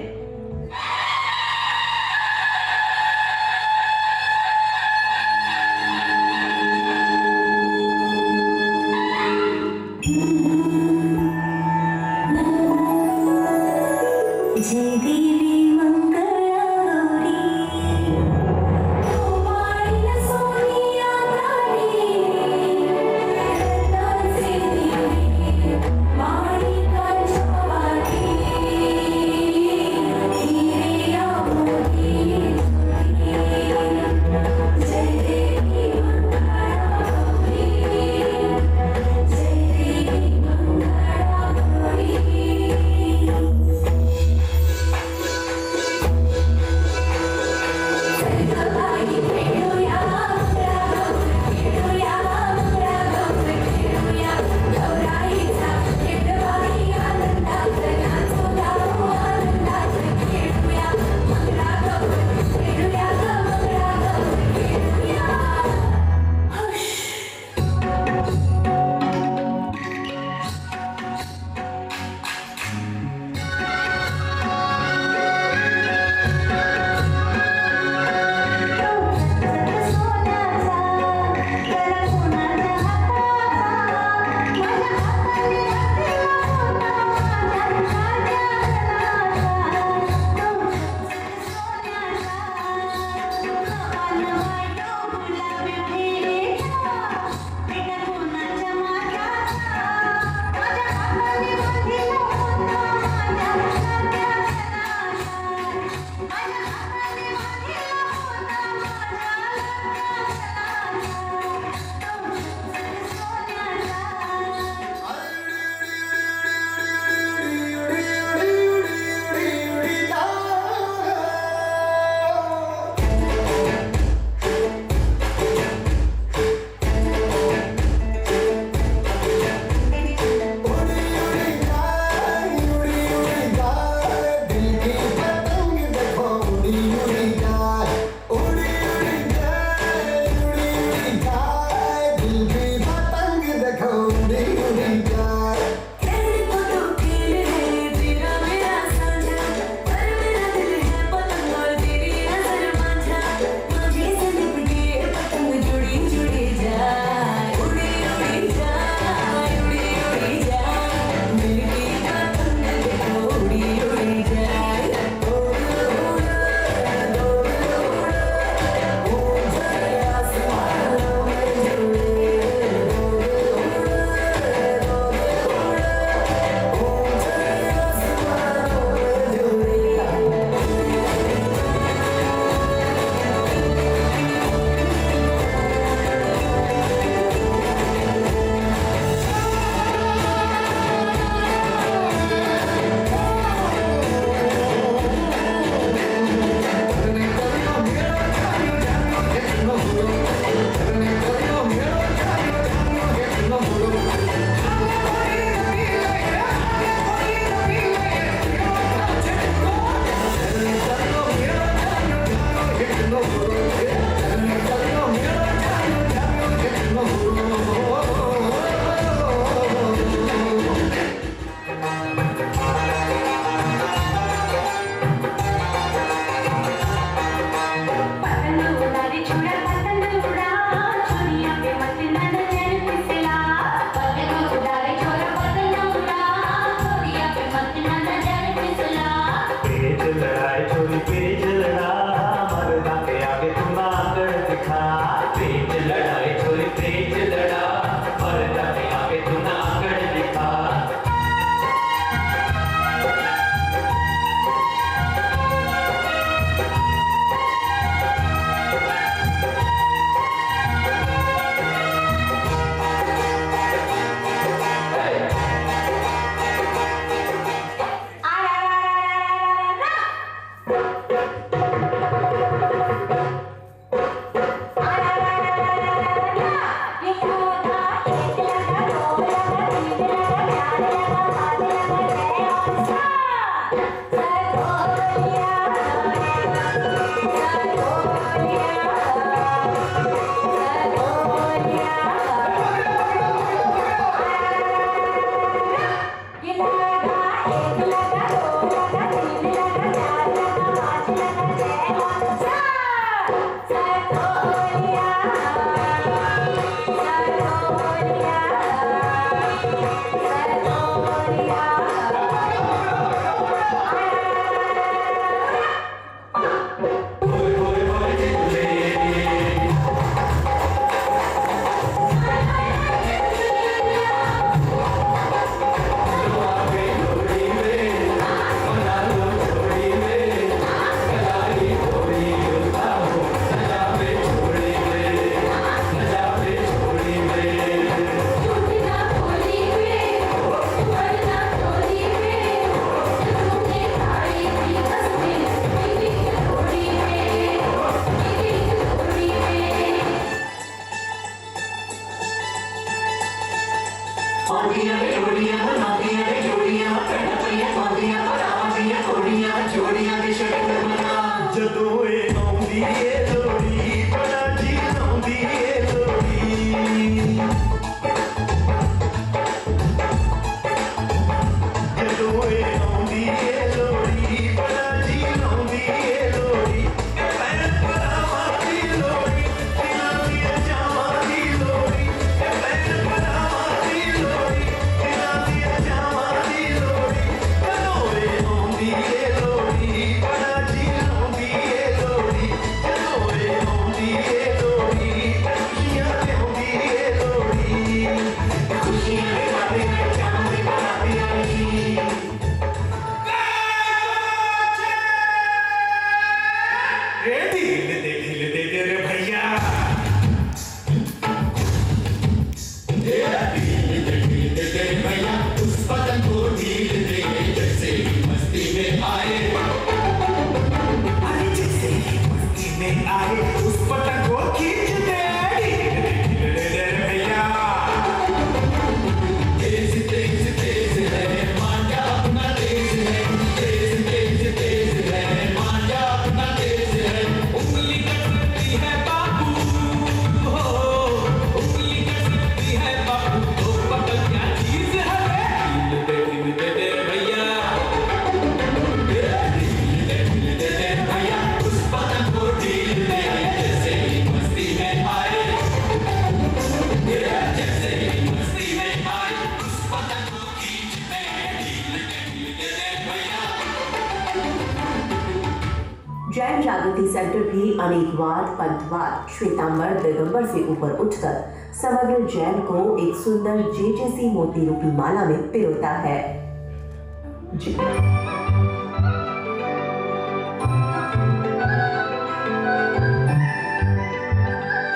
[SPEAKER 5] जैन जागृति सेंटर भी अनेकवाद, पंथवाद, श्वेतांबर, दिगंबर से ऊपर उठकर समग्र जैन को एक सुंदर जेजेसी मोती रूपी माला में पिरोता है।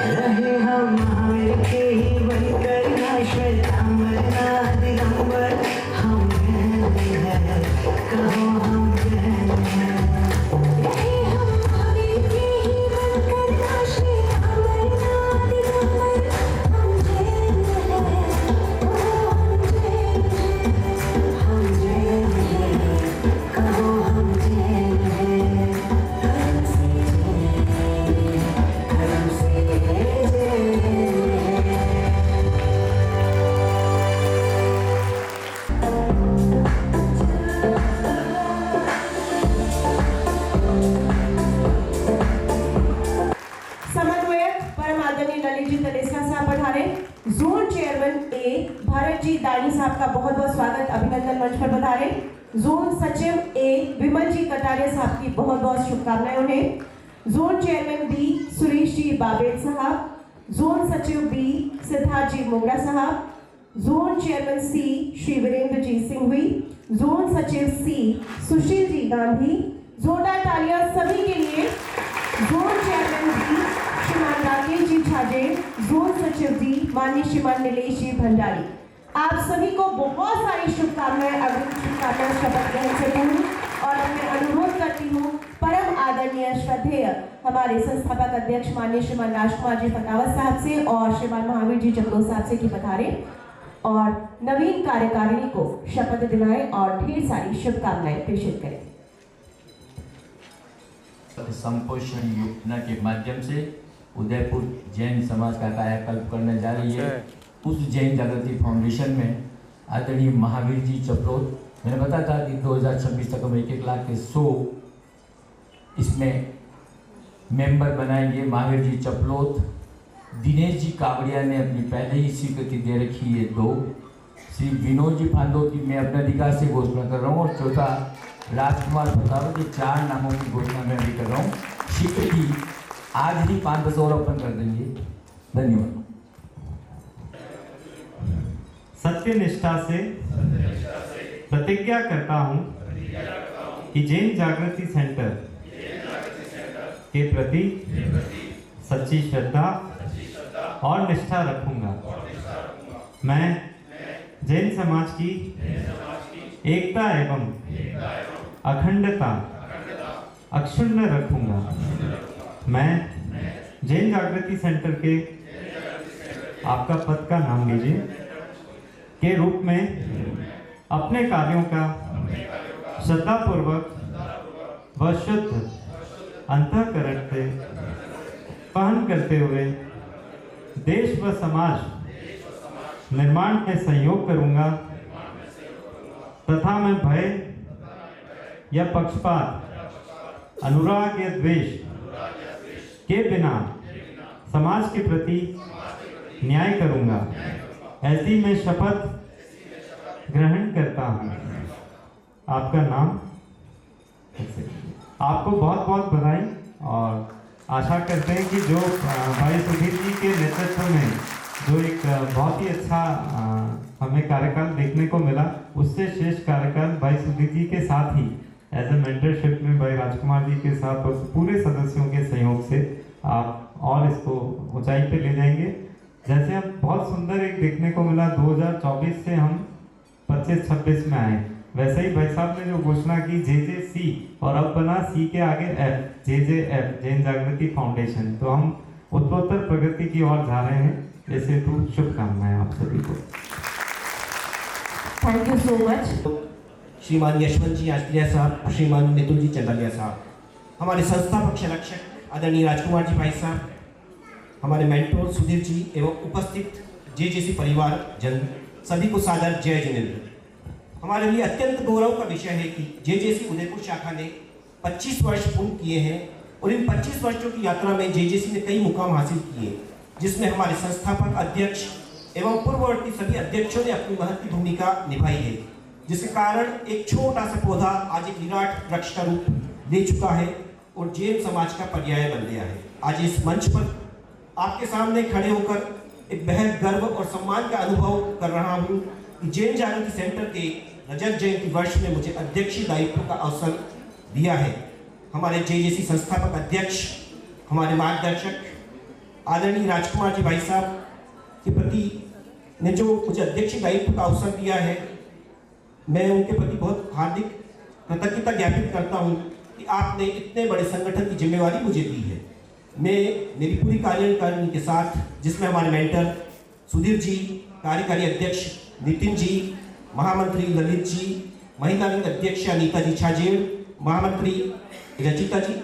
[SPEAKER 6] रहे हम महावीर के ही बनकर ना श्वेतांबर ना दिगंबर, हम जैन हैं, कहो हम जैन हैं। रहे हम महावीर के ही बनकर ना श्वेतांबर ना दिगंबर, हम जैन हैं, कहो हम जैन हैं। हम जैन हैं, कहो हम जैन हैं। कर्म से जैन हैं, कर्म से जैन हैं।
[SPEAKER 1] समन्वयक परम आदरणीय ललित जी तलेसा साहब पधारे। जोन चेयरमैन ए भारत जी दानी साहब का बहुत बहुत स्वागत, अभिनंदन मंच पर पधारे। जोन सचिव ए विमल जी कटारिया साहब की बहुत बहुत शुभकामनाएं उन्हें। Zone chairman B Suresh ji Babel साहब, जोन सचिव बी सिद्धार्थ जी मोगरा साहब, zone chairman C Shri Virendra ji Singhvi, zone सचिव सी सुशील जी गांधी। जोरदार तालियां सभी के लिए। जोन चेयरमैन डी श्रीमान राकेश जी छाजे, जोन सचिव डी माननीय श्रीमान नीलेश जी भंडारी। आप सभी को बहुत सारी शुभकामनाएं, अग्रिम शुभकामनाएं शपथ ग्रहण से पूर्व। और मैं अनुरोध करती हूँ परम आदरणीय श्रद्धेय हमारे संस्थापक अध्यक्ष माननीय श्रीमान राजकुमार जी फटावत साहब से और श्रीमान महावीर जी चपलोत साहब से कि पधारे और नवीन कार्यकारिणी को शपथ दिलाएं और ढेर सारी शुभकामनाएं प्रेषित करें।
[SPEAKER 4] संपोषण योजना के माध्यम से उदयपुर जैन समाज का कायाकल्प करने जा रही है। उस जैन जागृति फाउंडेशन में आदरणीय महावीर जी चपलोत, मैंने बताया था कि 2026 तक हम 1-1 लाख के 100 इसमें मेंबर बनाएंगे। महावीर जी चपलोत, दिनेश जी कावड़िया ने अपनी पहले ही स्वीकृति दे रखी है 2, श्री विनोद जी फांदो की मैं अपने अधिकार से घोषणा कर रहा हूँ, और चौथा राजकुमार फटावत, ये 4 नामों की घोषणा मैं अभी कर रहा हूँ। स्वीकृति आज ही 5-10 और ओपन कर देंगे। धन्यवाद।
[SPEAKER 7] सत्यनिष्ठा से प्रतिज्ञा करता हूँ कि जैन जागृति सेंटर के प्रति सच्ची श्रद्धा और निष्ठा रखूंगा। मैं जैन समाज की एकता एवं अखंडता अक्षुण्ण रखूंगा। मैं जैन जागृति सेंटर के आपका पद का नाम लीजिए। के रूप में अपने कार्यों का श्रद्धापूर्वक व शुद्ध अंतःकरण से पालन करते हुए देश व समाज निर्माण में सहयोग करूंगा तथा मैं भय या पक्षपात, अनुराग या द्वेष के बिना समाज के प्रति न्याय करूंगा। ऐसी मैं शपथ ग्रहण करता हूँ। आपका नाम? आपको बहुत बहुत बधाई और आशा करते हैं कि जो भाई सुधीर जी के नेतृत्व में जो एक बहुत ही अच्छा हमें कार्यकाल देखने को मिला, उससे श्रेष्ठ कार्यकाल भाई सुधीर जी के साथ ही एज ए मेंटरशिप में भाई राजकुमार जी के साथ और पूरे सदस्यों के सहयोग से आप और इसको ऊंचाई पे ले जाएंगे। जैसे हम बहुत सुंदर एक देखने को मिला 2024 से हम 25-26 में आए, वैसे ही भाई साहब ने जो घोषणा की JJC और अब बना C के आगे F, JJF, जैन जागृति फाउंडेशन, तो हम उत्तरोत्तर प्रगति की ओर जा रहे हैं। इस हेतु शुभकामनाएं आप सभी को।
[SPEAKER 1] Thank you so much.
[SPEAKER 8] श्रीमान यशवंत जी आचरिया साहब, श्रीमान नितुल जी चंदलिया साहब, हमारे संस्थापक संरक्षक आदरणीय राजकुमार जी भाई साहब, हमारे मेंटोर सुधीर जी एवं उपस्थित JJC परिवार जन, सभी को सादर जय जिनेंद्र। हमारे लिए अत्यंत गौरव का विषय है कि JJC उदयपुर शाखा ने 25 वर्ष पूर्ण किए हैं और इन 25 वर्षों की यात्रा में JJC ने कई मुकाम हासिल किए, जिसमें हमारे संस्थापक अध्यक्ष एवं पूर्ववर्ती सभी अध्यक्षों ने अपनी महत्वपूर्ण भूमिका निभाई है, जिसके कारण एक छोटा सा पौधा आज एक विराट वृक्ष का रूप ले चुका है और जैन समाज का पर्याय बन गया है। आज इस मंच पर आपके सामने खड़े होकर एक बेहद गर्व और सम्मान का अनुभव कर रहा हूँ कि जैन जागृति सेंटर के रजत जयंती वर्ष में मुझे अध्यक्षीय दायित्व का अवसर दिया है। हमारे JJC संस्थापक अध्यक्ष, हमारे मार्गदर्शक आदरणीय राजकुमार जी भाई साहब के प्रति ने जो मुझे अध्यक्षीय दायित्व का अवसर दिया है, मैं उनके प्रति बहुत हार्दिक कृतज्ञता ज्ञापित करता हूँ कि आपने इतने बड़े संगठन की जिम्मेवारी मुझे दी है। मैं मेरी पूरी कार्यकारिणी के साथ, जिसमें हमारे मेंटर सुधीर जी, कार्यकारी अध्यक्ष नितिन जी, महामंत्री ललित जी, महिला विंग अध्यक्ष नीता जी छाजेड़, महामंत्री रचिता जी,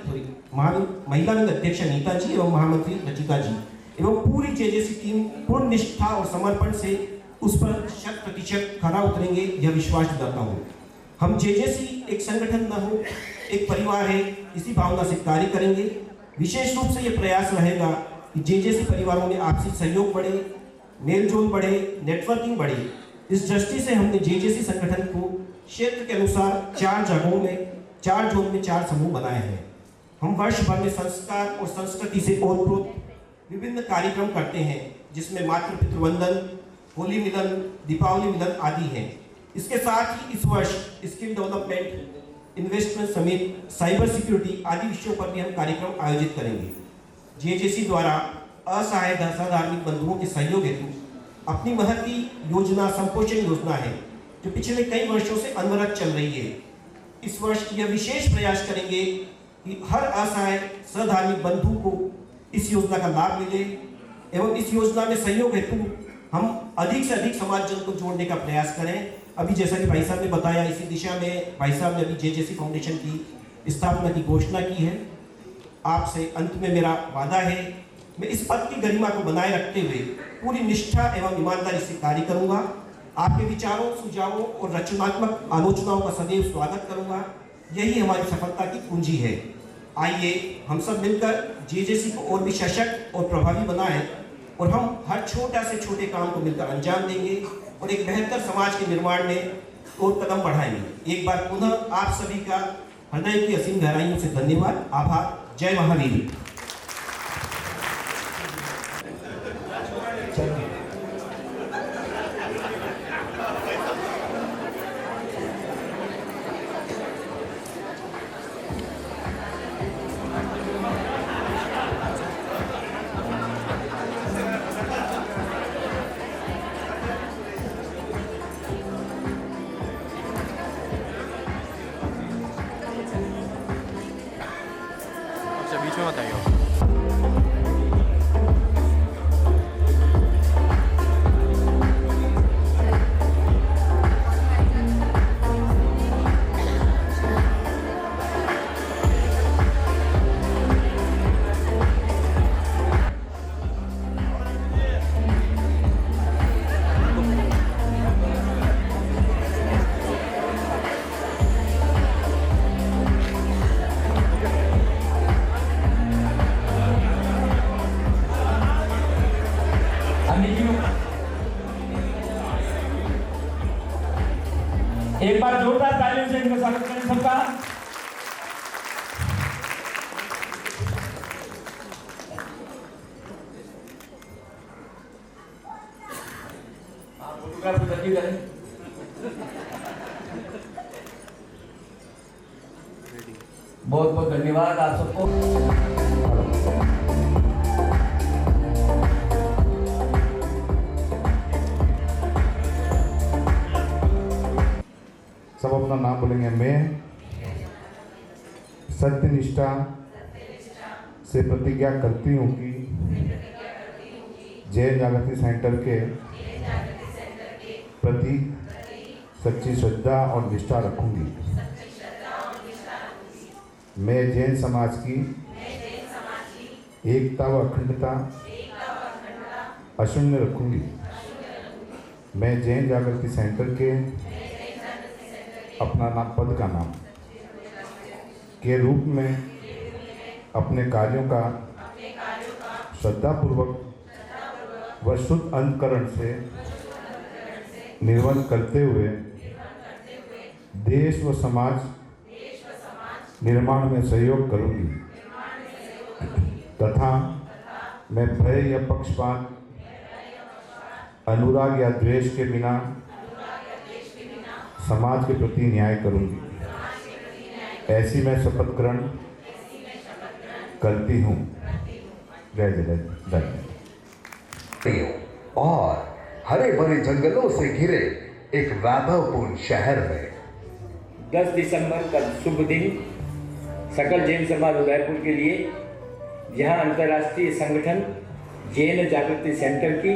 [SPEAKER 8] महिला विंग अध्यक्ष नीता जी एवं महामंत्री रचिता जी एवं पूरी JJC टीम पूर्ण निष्ठा और समर्पण से उस पर 100% खरा उतरेंगे, यह विश्वास दिलाता हूँ। हम JJC एक संगठन न हो, एक परिवार है, इसी भावना से कार्य करेंगे। विशेष रूप से ये प्रयास रहेगा कि JJC परिवारों में आपसी सहयोग बढ़े, मेलजोल बढ़े, नेटवर्किंग बढ़े। इस दृष्टि से हमने JJC संगठन को क्षेत्र के अनुसार 4 जगहों में 4 जोन में 4 समूह बनाए हैं। हम वर्ष भर में संस्कार और संस्कृति से ओतप्रोत विभिन्न कार्यक्रम करते हैं, जिसमें मातृ पितृवंदन, होली मिलन, दीपावली मिलन आदि हैं। इसके साथ ही इस वर्ष स्किल डेवलपमेंट, इन्वेस्टमेंट समेत साइबर सिक्योरिटी आदि विषयों पर भी हम कार्यक्रम आयोजित करेंगे। JJC द्वारा असहाय धार्मिक बंधुओं के सहयोग हेतु अपनी महती योजना संपोषण योजना है, जो पिछले कई वर्षों से अनवरत चल रही है। इस वर्ष यह विशेष प्रयास करेंगे कि हर असहाय सधार्मिक बंधु को इस योजना का लाभ मिले एवं इस योजना में सहयोग हेतु हम अधिक से अधिक समाज जन को जोड़ने का प्रयास करें। अभी जैसा कि भाई साहब ने बताया, इसी दिशा में भाई साहब ने अभी JJC फाउंडेशन की स्थापना की घोषणा की है। आपसे अंत में मेरा वादा है, मैं इस पद की गरिमा को बनाए रखते हुए पूरी निष्ठा एवं ईमानदारी से कार्य करूंगा। आपके विचारों, सुझावों और रचनात्मक आलोचनाओं का सदैव स्वागत करूंगा। यही हमारी सफलता की कुंजी है। आइए हम सब मिलकर JJC को और भी सशक्त और प्रभावी बनाएं और हम हर छोटा से छोटे काम को मिलकर अंजाम देंगे और एक बेहतर समाज के निर्माण में और कदम बढ़ाएंगे। एक बार पुनः आप सभी का हृदय की असीम गहराइयों से धन्यवाद, आभार। जय महावीर।
[SPEAKER 9] बीच में बताइए।
[SPEAKER 4] अनिल जी एक बार जोरदार तालियों से इनका स्वागत करें सबका। फोटोग्राफ जल्दी करें। बहुत बहुत धन्यवाद आप सबको।
[SPEAKER 10] सब अपना नाम बोलेंगे। मैं सत्यनिष्ठा से प्रतिज्ञा करती हूँ कि जैन जागृति सेंटर के प्रति सच्ची श्रद्धा और निष्ठा रखूंगी। मैं जैन समाज की एकता व अखंडता अक्षुण्ण रखूंगी। मैं जैन जागृति सेंटर के अपना नाम पद का नाम के रूप में अपने कार्यों का श्रद्धापूर्वक व शुद्ध अंतकरण से निर्वहन करते हुए देश व समाज निर्माण में सहयोग करूंगी तथा मैं भय या पक्षपात, अनुराग या द्वेष के बिना समाज के प्रति न्याय करूंगी। ऐसी मैं शपथ ग्रहण करती हूँ। जय जय जय।
[SPEAKER 11] और हरे भरे जंगलों से घिरे एक वैभवपूर्ण शहर में
[SPEAKER 4] 10 दिसंबर का शुभ दिन सकल जैन समाज उदयपुर के लिए, जहां अंतर्राष्ट्रीय संगठन जैन जागृति सेंटर की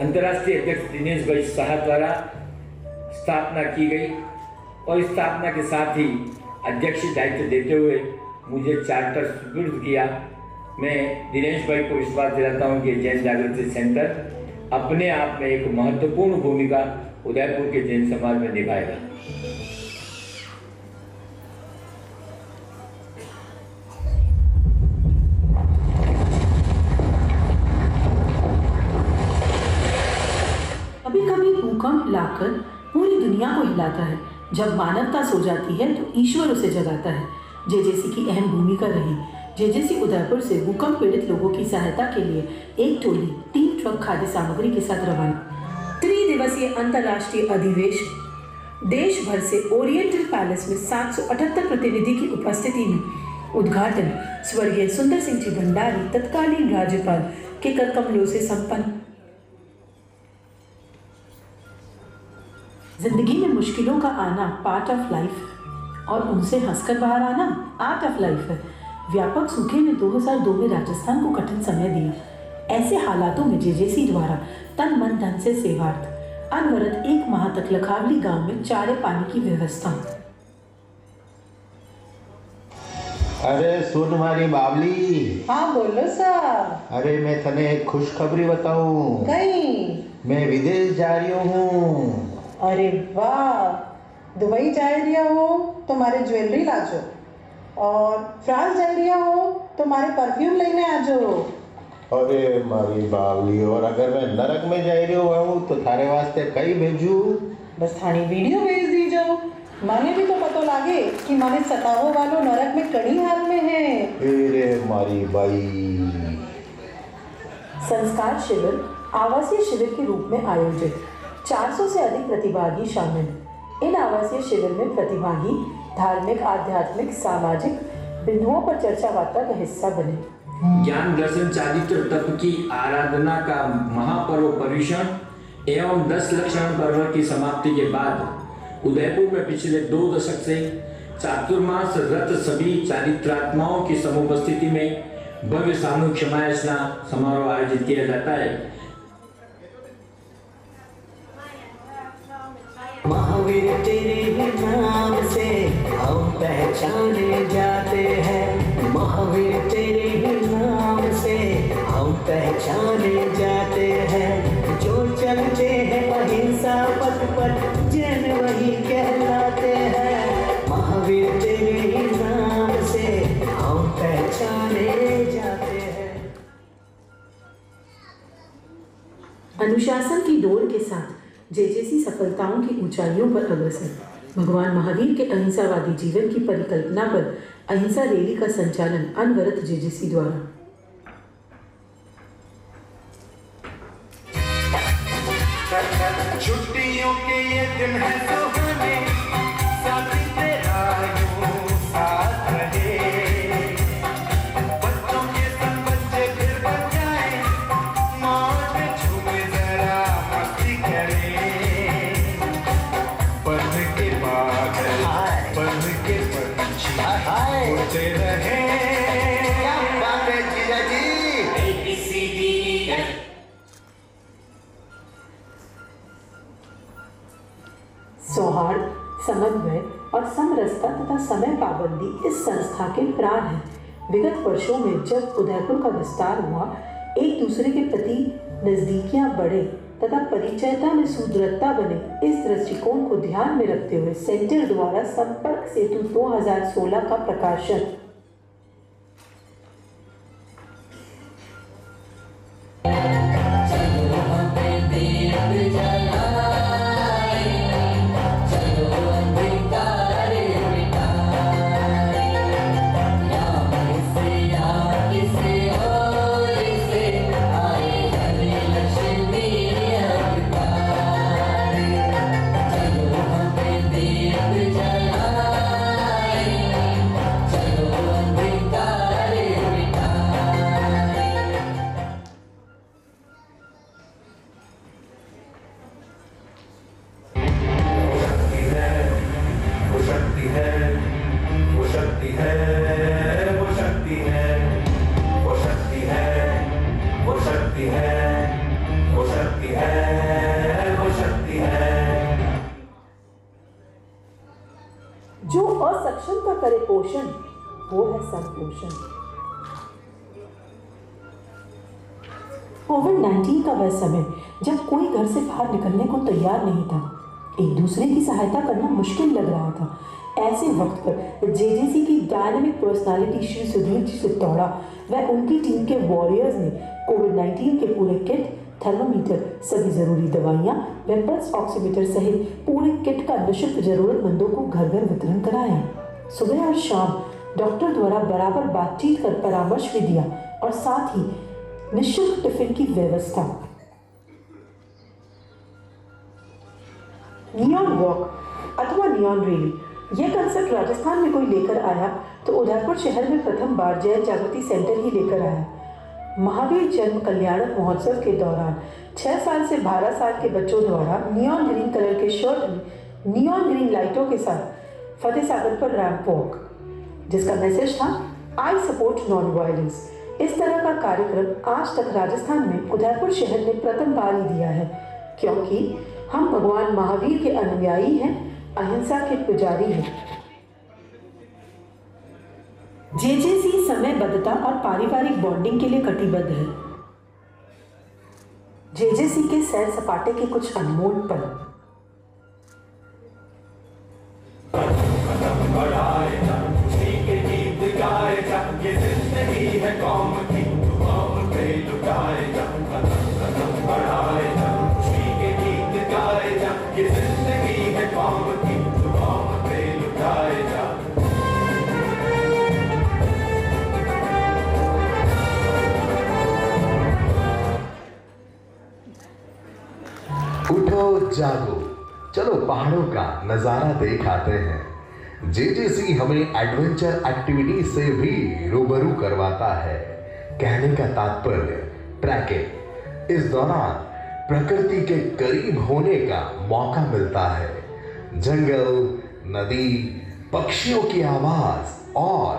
[SPEAKER 4] अंतर्राष्ट्रीय अध्यक्ष दिनेश भाई शाह द्वारा स्थापना की गई और स्थापना के साथ ही अध्यक्ष दायित्व देते हुए मुझे चार्टर सुपुर्द किया। मैं दिनेश भाई को विश्वास दिलाता हूं कि जैन जागृति सेंटर अपने आप में एक महत्वपूर्ण भूमिका उदयपुर के जैन समाज में निभाएगा।
[SPEAKER 12] कभी कभी भूकंप लाकर पूरी दुनिया को हिलाता है। जब मानवता सो जाती है तो ईश्वर उसे जगाता है। जेजेसी की अहम भूमिका रही। जेजेसी उदयपुर से भूकंप पीड़ित लोगों की सहायता के लिए एक टोली 3 ट्रक खाद्य सामग्री के साथ रवाना। त्रिदिवसीय अंतर्राष्ट्रीय अधिवेशन देश भर से ओरिएंटल पैलेस में 778 प्रतिनिधि की उपस्थिति में उद्घाटन स्वर्गीय सुंदर सिंह जी भंडारी तत्कालीन राज्यपाल के कर कमलों से संपन्न। जिंदगी में मुश्किलों का आना पार्ट ऑफ लाइफ और उनसे हंसकर बाहर आना आर्ट ऑफ लाइफ है। व्यापक सूखे ने 2002 में राजस्थान को कठिन समय दिया। ऐसे हालातों में जेजेसी द्वारा तन मन धन से सेवार्थ अनवरत 1 माह तक लखावली गांव में चारे पानी की व्यवस्था।
[SPEAKER 13] अरे सुन मारी बावली।
[SPEAKER 14] हाँ बोलो सा।
[SPEAKER 13] अरे मैं तने एक खुशखबरी बताऊं।
[SPEAKER 14] कहीं
[SPEAKER 13] मैं विदेश जा रही हूँ।
[SPEAKER 14] अरे वाह, दुबई जा रही हो तुम्हारे ज्वेलरी लाजो, और फ्रांस जा रही हो तुम्हारे परफ्यूम लेने आजो।
[SPEAKER 13] अरे मारी बावली, और अगर मैं नरक में जा रही हूँ तो थारे वास्ते कई भेजू?
[SPEAKER 14] बस थानी वीडियो भेज दीजो, माने भी तो पता लागे कि माने सताओ वालों नरक में कड़ी हाल में है।
[SPEAKER 13] अरे मारी बाई।
[SPEAKER 12] संस्कार शिविर आवासीय शिविर के रूप में आयोजित 400 से अधिक प्रतिभागी शामिल। इन आवासीय शिविर में प्रतिभागी धार्मिक, आध्यात्मिक, सामाजिक बिंदुओं पर चर्चा वार्ता का हिस्सा बने।
[SPEAKER 4] ज्ञान दर्शन चारित्र तत्व की आराधना का महापर्व पर्युषण एवं 10 लक्षण पर्व की समाप्ति के बाद उदयपुर में पिछले 2 दशक से चातुर्मास रत सभी चारित्रात्माओं की समुपस्थिति में भव्य सामूहिक क्षमायाचना समारोह आयोजित किया जाता है।
[SPEAKER 6] महावीर तेरे ही नाम से हम पहचाने जाते हैं। महावीर तेरे ही नाम से हम पहचाने जाते हैं। जो चलते हैं अहिंसा पथ पर जैन वही कहलाते हैं। महावीर तेरे ही नाम से हम पहचाने जाते हैं।
[SPEAKER 12] अनुशासन की दौड़ के साथ जेजेसी सफलताओं की ऊंचाइयों पर अग्रसर। भगवान महावीर के अहिंसावादी जीवन की परिकल्पना पर अहिंसा रैली का संचालन अनवरत जेजेसी द्वारा।
[SPEAKER 6] छुट्टियों के ये दिन है सुहाने, साथी तेरा यूं साथ रहे। बच्चों के संग बच्चे फिर बन जाए, मौज में झूमे जरा मस्ती करें। पढ़ के बादल, पढ़ के पंछी उड़ते रहे। क्या बात है जीजा जी। ABCDEF
[SPEAKER 12] सौहार्द, समन्वय और समरसता तथा समय पाबंदी इस संस्था के प्राण हैं। विगत वर्षों में जब उदयपुर का विस्तार हुआ, एक दूसरे के प्रति नजदीकियां बढ़े तथा परिचयता में सुदृढ़ता बने, इस दृष्टिकोण को ध्यान में रखते हुए सेंटर द्वारा संपर्क सेतु 2016 का प्रकाशन जो असक्षम का करे पोषण, वो है संपोषण। कोविड-19 का वह समय जब कोई घर से बाहर निकलने को तैयार नहीं था, एक दूसरे की सहायता करना मुश्किल लग रहा था। ऐसे वक्त पर जेजेसी की डायनामिक पर्सनालिटी श्री सुधीर जी सितौड़ा व उनकी टीम के वॉरियर्स ने कोविड-19 के पूरे किट, थर्मामीटर, सभी जरूरी दवाइयां व पल्स ऑक्सीमीटर सहित पूरे किट का निःशुल्क जरूरतमंदों को घर घर वितरण कराया। सुबह और शाम डॉक्टर द्वारा बराबर बातचीत कर परामर्श भी दिया और साथ ही निःशुल्क टिफिन की व्यवस्था। नियॉन वॉक अथवा नियॉन रैली, यह कंसेप्ट राजस्थान में कोई लेकर आया तो उदयपुर शहर में प्रथम बार जैन जागृति सेंटर ही लेकर आया। महावीर जन्म कल्याणक महोत्सव के दौरान 6 साल से 12 साल के बच्चों द्वारा नियॉन ग्रीन कलर के शर्ट में नियॉन ग्रीन लाइटों के साथ फतेह सागर पर रैंप वॉक, जिसका मैसेज था आई सपोर्ट नॉन वायलेंस। इस तरह का कार्यक्रम आज तक राजस्थान में उदयपुर शहर ने प्रथम बार ही दिया है, क्योंकि हम भगवान महावीर के अनुयायी हैं, अहिंसा के पुजारी हैं। जेजेसी समयबद्धता और पारिवारिक बॉन्डिंग के लिए कटिबद्ध है। जेजेसी के सैर सपाटे के कुछ अनमोल पल।
[SPEAKER 11] उठो जागो, चलो पहाड़ों का नजारा देख आते हैं। जेजेसी हमें एडवेंचर एक्टिविटी से भी रूबरू करवाता है। कहने का तात्पर्य ट्रैकिंग। इस दौरान प्रकृति के करीब होने का मौका मिलता है। जंगल, नदी, पक्षियों की आवाज और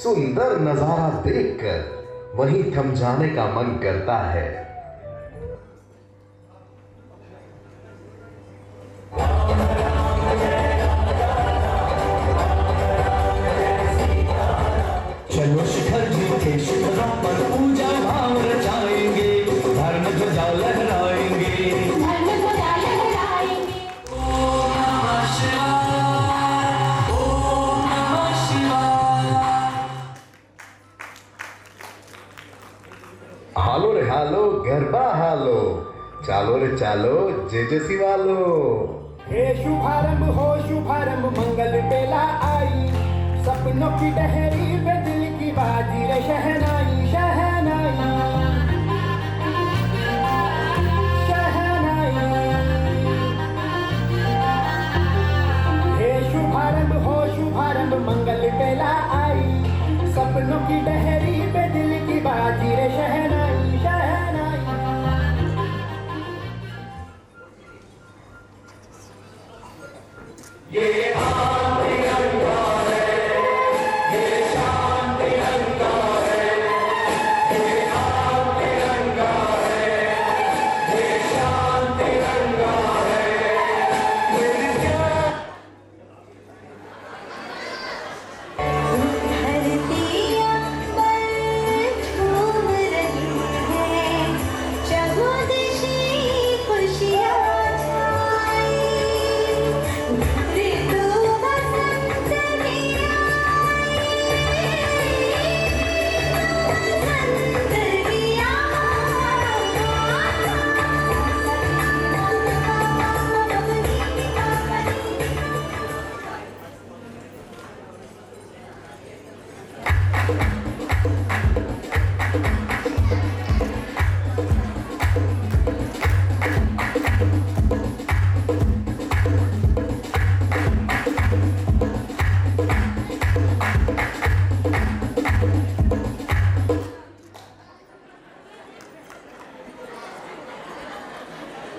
[SPEAKER 11] सुंदर नजारा देखकर वहीं थम जाने का मन करता है।
[SPEAKER 6] चलो शिखर जी के शिखरों पर पूजा भाव रचाएंगे, धर्म ध्वजा लहराएंगे, धर्म ध्वजा लहराएंगे। ओम नमः शिवाय, ओम नमः शिवाय।
[SPEAKER 11] हालो रे हालो, चालो रे चालो जेजेसी वालो।
[SPEAKER 6] हे शुभारंभ मंगल बेला आई, सपनों की डहरी पे दिल की बाजी रे शहनाई शहनाई शहनाई। हे शुभारंभ मंगल बेला आई, सपनों की डहरी पे दिल की बाजी रे शहनाई शहनाई। ये आन तिरंगा है, ये शान तिरंगा है, ये आन तिरंगा है, ये शान तिरंगा है, मेरी जान।
[SPEAKER 15] धरती अंबर झूम रही है, चहुदिशे खुशियाँ छाई।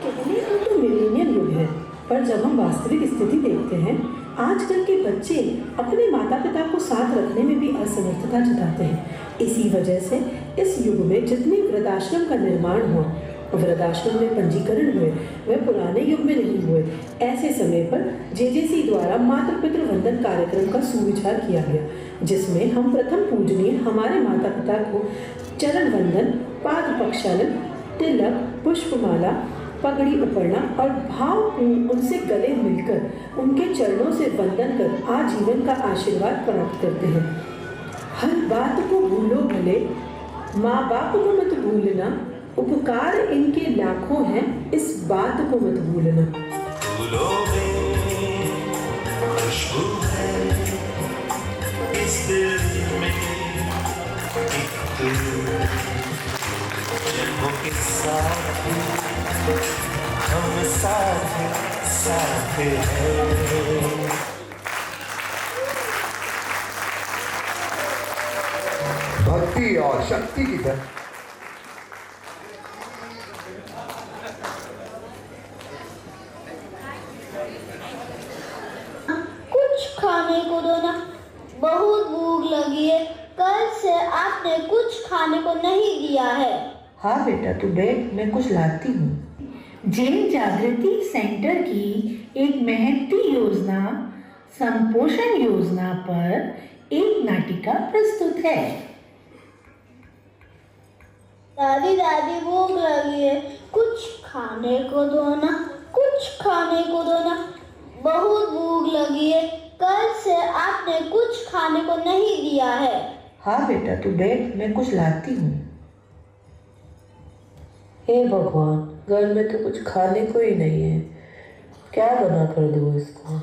[SPEAKER 12] कहने को तो मिलेनियम युग है, पर जब हम वास्तविक स्थिति देखते हैं, आजकल के बच्चे अपने माता पिता को साथ रखने में भी असमर्थता जताते हैं। इसी वजह से इस युग में जितने वृद्धाश्रम का निर्माण हुआ, वृद्धाश्रम में पंजीकरण हुए, वह पुराने युग में नहीं हुए। ऐसे समय पर जेजेसी द्वारा मातृ पितृ वंदन कार्यक्रम का सुविचार किया गया, जिसमें हम प्रथम पूजनीय हमारे माता पिता को चरण वंदन, पाद प्रक्षालन, तिलक, पुष्पमाला, पगड़ी उपरना और भावपूर्ण उनसे गले मिलकर उनके चरणों से वंदन कर आजीवन का आशीर्वाद प्राप्त करते हैं। हर बात को भूलो भले, माँ बाप को मत भूलना, उपकार इनके लाखों हैं, इस बात को मत भूलना।
[SPEAKER 6] फूलों में खुशबू है, इस दिल में जन्मों के साथ हम साथ साथ हैं।
[SPEAKER 11] भक्ति और शक्ति की तरह
[SPEAKER 15] कुछ खाने को दो ना, बहुत भूख लगी है। कल से आपने कुछ खाने को नहीं दिया है।
[SPEAKER 12] हाँ बेटा, तू बैठ, मैं कुछ लाती हूँ।
[SPEAKER 16] जैन जागृति सेंटर की एक महती योजना संपोषण योजना पर एक नाटिका प्रस्तुत है।
[SPEAKER 15] दादी दादी भूख लगी है, कुछ खाने को दो ना, कुछ खाने को दो ना, बहुत भूख लगी है। कल से आपने कुछ खाने को नहीं दिया है।
[SPEAKER 12] हाँ बेटा, तू बैठ, मैं कुछ लाती हूँ। हे भगवान, घर में तो कुछ खाने को ही नहीं है, क्या बना कर दूँ इसको।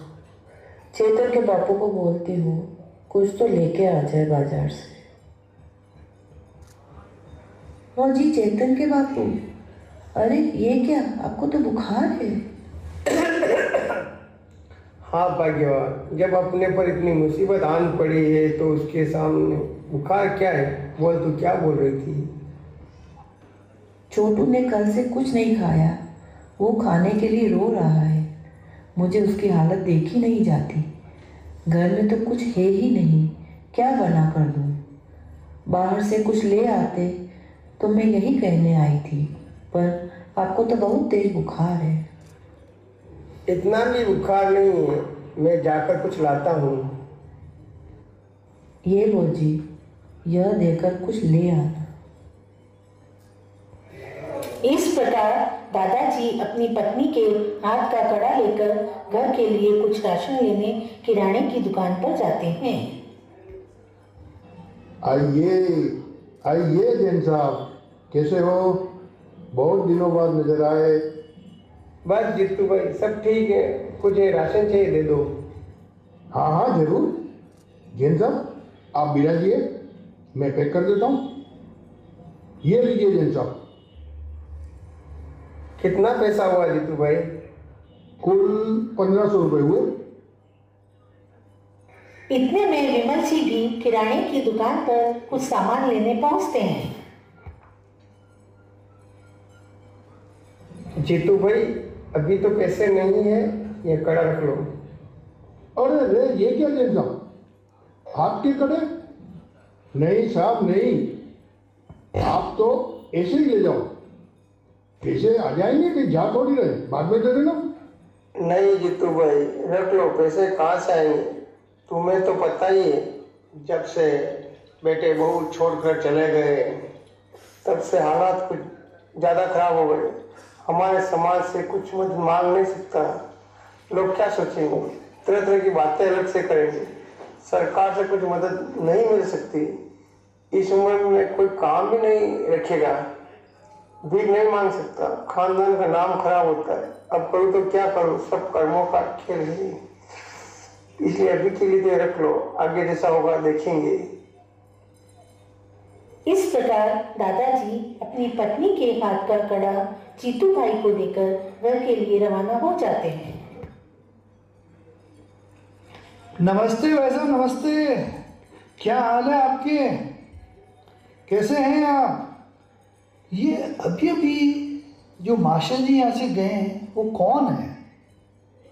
[SPEAKER 12] चेतन के बापू को बोलती हूँ, कुछ तो लेके आ जाए बाजार से। हाँ जी, चेतन के बापू। अरे ये क्या, आपको तो बुखार है।
[SPEAKER 17] हाँ भाग्यवान, जब अपने पर इतनी मुसीबत आन पड़ी है तो उसके सामने बुखार क्या है। बोल, तू क्या बोल रही थी?
[SPEAKER 12] छोटू ने कल से कुछ नहीं खाया, वो खाने के लिए रो रहा है। मुझे उसकी हालत देखी नहीं जाती। घर में तो कुछ है ही नहीं, क्या बना कर दूँ। बाहर से कुछ ले आते तो मैं यही कहने आई थी, पर आपको तो बहुत तेज बुखार है।
[SPEAKER 17] इतना भी बुखार नहीं है, मैं जाकर कुछ लाता हूँ।
[SPEAKER 12] ये लो जी, यह देकर कुछ ले आना।
[SPEAKER 16] इस प्रकार दादाजी अपनी पत्नी के हाथ का कड़ा लेकर घर के लिए कुछ राशन लेने किराने की दुकान पर जाते हैं।
[SPEAKER 10] आइए आइए जैन साहब, कैसे हो? बहुत दिनों बाद नजर आए।
[SPEAKER 17] बस जित्तू भाई सब ठीक है, कुछ राशन चाहिए दे दो।
[SPEAKER 10] हाँ हाँ जरूर। जैन साहब आप बिराजिए, मैं पैक कर देता हूँ। ये लीजिए जैन साहब।
[SPEAKER 17] कितना पैसा हुआ जित्तू भाई?
[SPEAKER 10] कुल 1500 रुपये हुए।
[SPEAKER 16] इतने में विमल जी भी किराने की दुकान पर कुछ सामान लेने पहुंचते हैं।
[SPEAKER 17] जीतू भाई अभी तो पैसे नहीं है, ये कड़ा रख लो।
[SPEAKER 10] अरे रे ये क्या जैन साहब, आपके कड़े? नहीं साहब नहीं, आप तो ऐसे ही ले जाओ, पैसे आ जाएंगे कि जा थोड़ी रहे, बाद में दे देना।
[SPEAKER 17] नहीं जीतू भाई रख लो, पैसे कहाँ से आएंगे? तुम्हें तो पता ही है, जब से बेटे बहू छोड़कर चले गए तब से हालात कुछ ज़्यादा खराब हो गए। हमारे समाज से कुछ मदद मांग नहीं सकता, लोग क्या सोचेंगे, तरह तरह की बातें अलग से करेंगे। सरकार से कुछ मदद नहीं मिल सकती। इस उम्र में कोई काम भी नहीं रखेगा, भीख नहीं मांग सकता, खानदान का नाम खराब होता है। अब करूँ तो क्या करूँ, सब कर्मों का खेल है। इसलिए अभी के लिए रख लो, आगे जैसा होगा देखेंगे।
[SPEAKER 16] इस प्रकार दादाजी अपनी पत्नी के हाथ का कड़ा जीतू भाई को देकर घर के लिए रवाना हो जाते हैं।
[SPEAKER 18] नमस्ते भाई साहब, नमस्ते। क्या हाल है आपके? कैसे हैं आप? ये अभी अभी जो मास्टर जी यहाँ से गए हैं वो कौन है?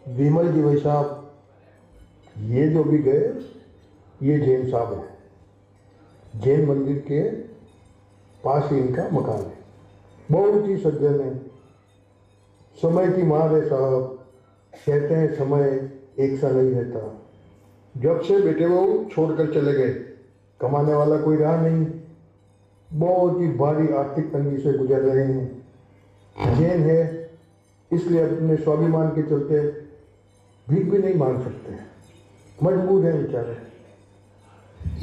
[SPEAKER 10] विमल जी भाई साहब, ये जो भी गए ये जैन साहब है। जैन मंदिर के पास ही इनका मकान है। बहुत ही सज्जन है, समय की मार है साहब। कहते हैं समय एक सा नहीं रहता। जब से बेटे बहू छोड़कर चले गए, कमाने वाला कोई रहा नहीं। बहुत ही भारी आर्थिक तंगी से गुजर रहे हैं। जैन है इसलिए अपने स्वाभिमान के चलते भीख भी नहीं मांग सकते, मजबूर है बेचारे।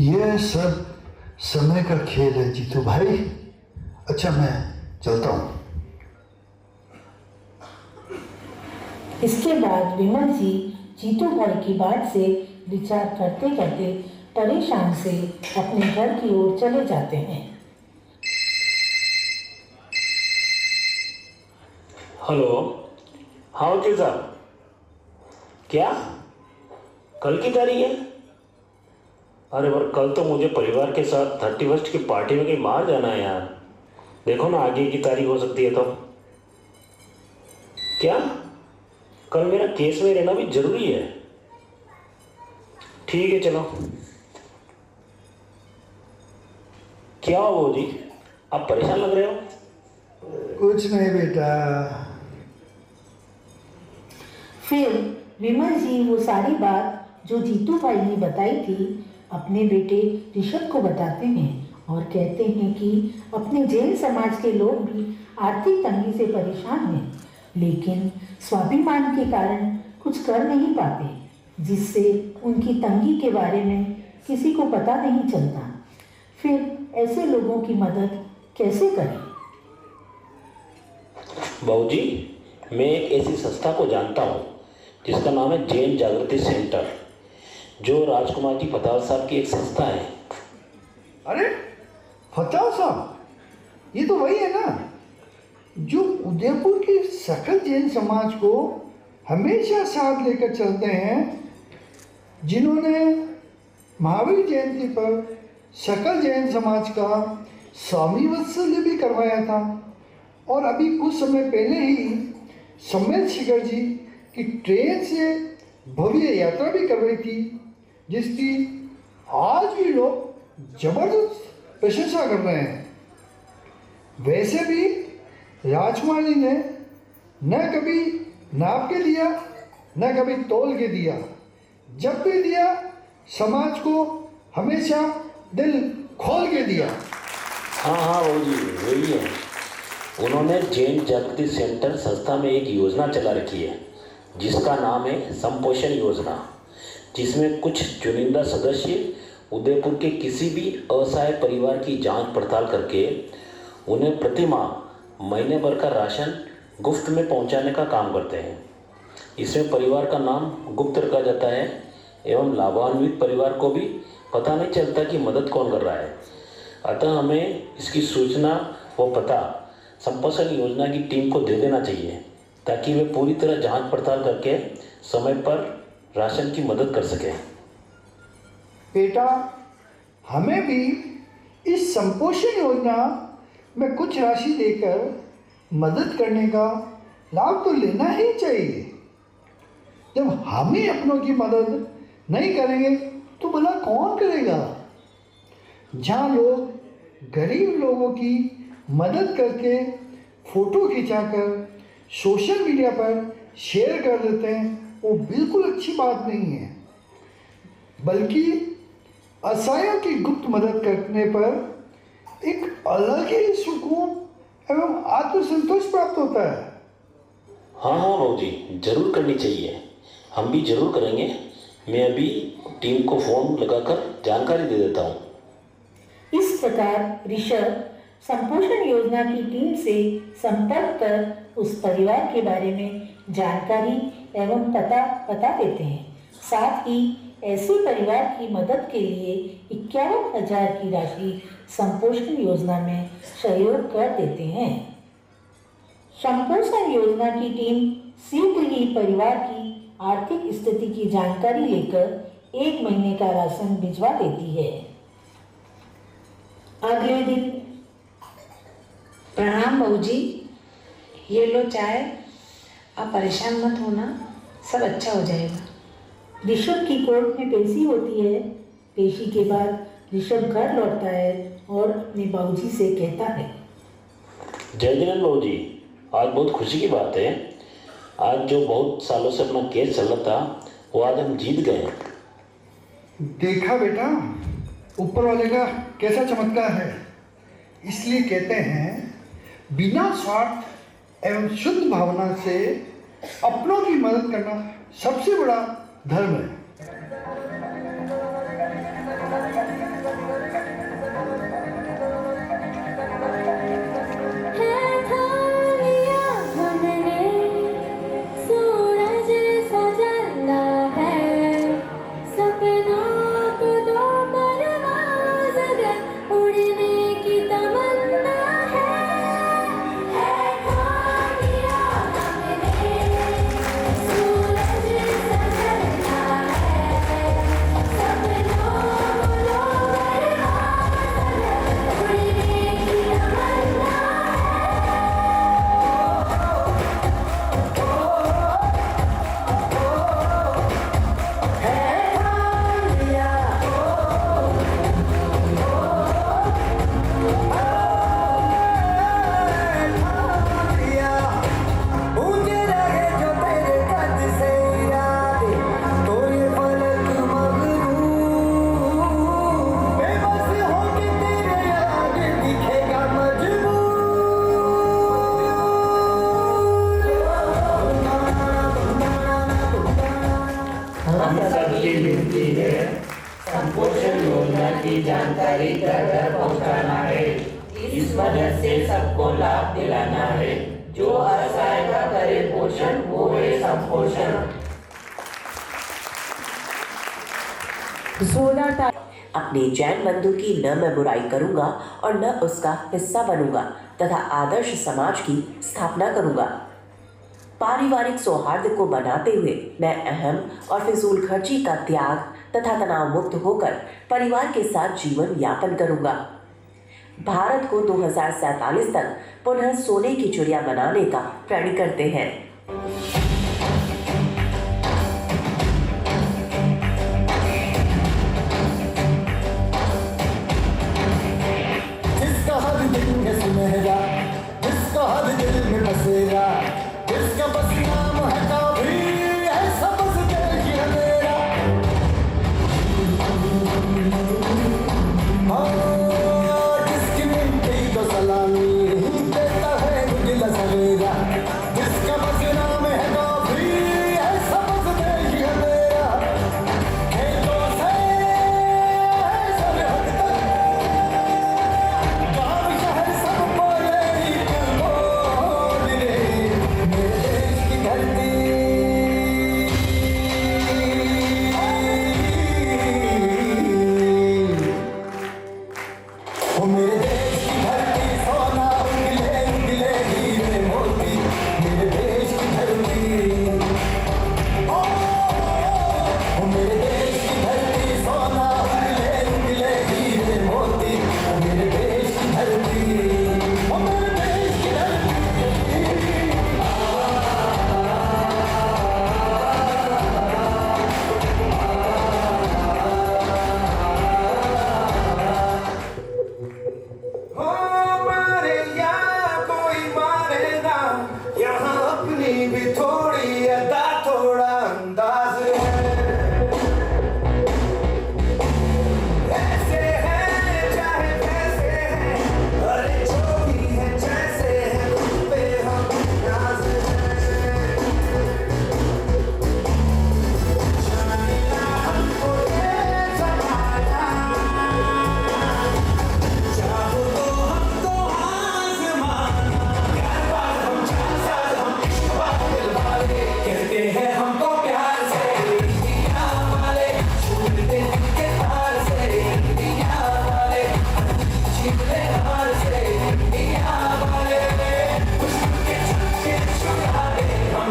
[SPEAKER 18] ये सब समय का खेल है जीतू भाई। अच्छा मैं चलता हूँ।
[SPEAKER 16] इसके बाद विमल जी जीतू भाई की बात से विचार करते करते परेशान से अपने घर की ओर चले जाते हैं।
[SPEAKER 19] हेलो, हाँ वकील साहब, क्या कल की तारीख है? अरे पर कल तो मुझे परिवार के साथ 31st की पार्टी में कहीं बाहर जाना है यार। देखो ना आगे की तारीख हो सकती है तो। क्या कल मेरा केस में रहना भी जरूरी है? ठीक है चलो। क्या हो जी, आप परेशान लग रहे हो?
[SPEAKER 18] कुछ नहीं बेटा।
[SPEAKER 16] फिर विमल जी वो सारी बात जो जीतू भाई ने बताई थी अपने बेटे ऋषभ को बताते हैं और कहते हैं कि अपने जैन समाज के लोग भी आर्थिक तंगी से परेशान हैं, लेकिन स्वाभिमान के कारण कुछ कर नहीं पाते, जिससे उनकी तंगी के बारे में किसी को पता नहीं चलता। फिर ऐसे लोगों की मदद कैसे करें?
[SPEAKER 19] बाबूजी, मैं एक ऐसी संस्था को जानता हूँ जिसका नाम है जैन जागृति सेंटर, जो राजकुमार जी फताल साहब की एक संस्था है।
[SPEAKER 18] अरे फताल साहब, ये तो वही है ना जो उदयपुर के सकल जैन समाज को हमेशा साथ लेकर चलते हैं, जिन्होंने महावीर जयंती पर सकल जैन समाज का स्वामी वत्सल्य भी करवाया था। और अभी कुछ समय पहले ही सम्मेद शिखर जी की ट्रेन से भव्य यात्रा भी करवाई थी, जिसकी आज भी लोग जबरदस्त प्रशंसा कर रहे हैं। वैसे भी राजकुमार जी ने न कभी नाप के दिया न कभी तोल के दिया, जब भी दिया समाज को हमेशा दिल खोल के दिया।
[SPEAKER 19] हाँ हाँ बाबूजी, वही है। उन्होंने जैन जागृति सेंटर संस्था में एक योजना चला रखी है जिसका नाम है संपोषण योजना, जिसमें कुछ चुनिंदा सदस्य उदयपुर के किसी भी असहाय परिवार की जांच पड़ताल करके उन्हें प्रतिमाह महीने भर का राशन गुफ्त में पहुंचाने का काम करते हैं। इसमें परिवार का नाम गुप्त रखा जाता है एवं लाभान्वित परिवार को भी पता नहीं चलता कि मदद कौन कर रहा है। अतः हमें इसकी सूचना व पता संपोषण योजना की टीम को दे देना चाहिए ताकि वे पूरी तरह जांच पड़ताल करके समय पर राशन की मदद कर सकें।
[SPEAKER 18] बेटा, हमें भी इस संपोषण योजना में कुछ राशि देकर मदद करने का लाभ तो लेना ही चाहिए। जब हम ही अपनों की मदद नहीं करेंगे तो भला कौन करेगा? जहाँ लोग गरीब लोगों की मदद करके फोटो खिंचाकर सोशल मीडिया पर शेयर कर देते हैं, वो बिल्कुल अच्छी बात नहीं है। बल्कि असहायों की गुप्त मदद करने पर एक अलग ही सुकून एवं आत्मसंतोष प्राप्त होता है।
[SPEAKER 19] हाँ बाबूजी, जरूर करनी चाहिए। हम भी जरूर करेंगे। मैं अभी टीम को फ़ोन लगाकर जानकारी दे देता हूँ।
[SPEAKER 16] इस प्रकार ऋषभ संपोषण योजना की टीम से संपर्क कर उस परिवार के बारे में जानकारी एवं पता बता देते हैं। साथ ही ऐसे परिवार की मदद के लिए 51,000 की राशि संपोषण योजना में सहयोग कर देते हैं। संपोषण योजना की टीम शीघ्र ही परिवार की आर्थिक स्थिति की जानकारी लेकर 1 महीने का राशन भिजवा देती है।
[SPEAKER 12] अगले दिन, प्रणाम बहू जी, ये लो चाय, आप परेशान मत होना, सब अच्छा हो जाएगा।
[SPEAKER 16] ऋषभ की कोर्ट में पेशी होती है। पेशी के बाद ऋषभ घर लौटता है और अपने बाबूजी से कहता है,
[SPEAKER 19] जय जिनेंद्र बाबूजी, आज बहुत खुशी की बात है। आज जो बहुत सालों से अपना केस चल रहा था वो आज हम जीत गए।
[SPEAKER 18] देखा बेटा, ऊपर वाले का कैसा चमत्कार है। इसलिए कहते हैं, बिना स्वार्थ एवं शुद्ध भावना से अपनों की मदद करना सबसे बड़ा धर्म है।
[SPEAKER 4] संपोषण योजना की जानकारी घर घर पहुंचाना है। इस मदद से सबको लाभ दिलाना है। जो असहाय का करे पोषण वो है संपोषण।
[SPEAKER 5] अपने जैन बंधु की न मैं बुराई करूंगा और न उसका हिस्सा बनूंगा तथा आदर्श समाज की स्थापना करूंगा। पारिवारिक सौहार्द को बनाते हुए मैं अहम और फिजूल खर्ची का त्याग तथा तनाव मुक्त होकर परिवार के साथ जीवन यापन करूंगा। भारत को 2047 तक पुनः सोने की चिड़िया बनाने का प्रण करते हैं।
[SPEAKER 6] जिसका हर दिल में सुनहरा, जिसका हर दिल में बसेरा, जिसका बस नाम है काफी, ऐसा बस देश है मेरा। जिसकी मिट्टी को सलामी देता है उजला सवेरा, जिसका बस नाम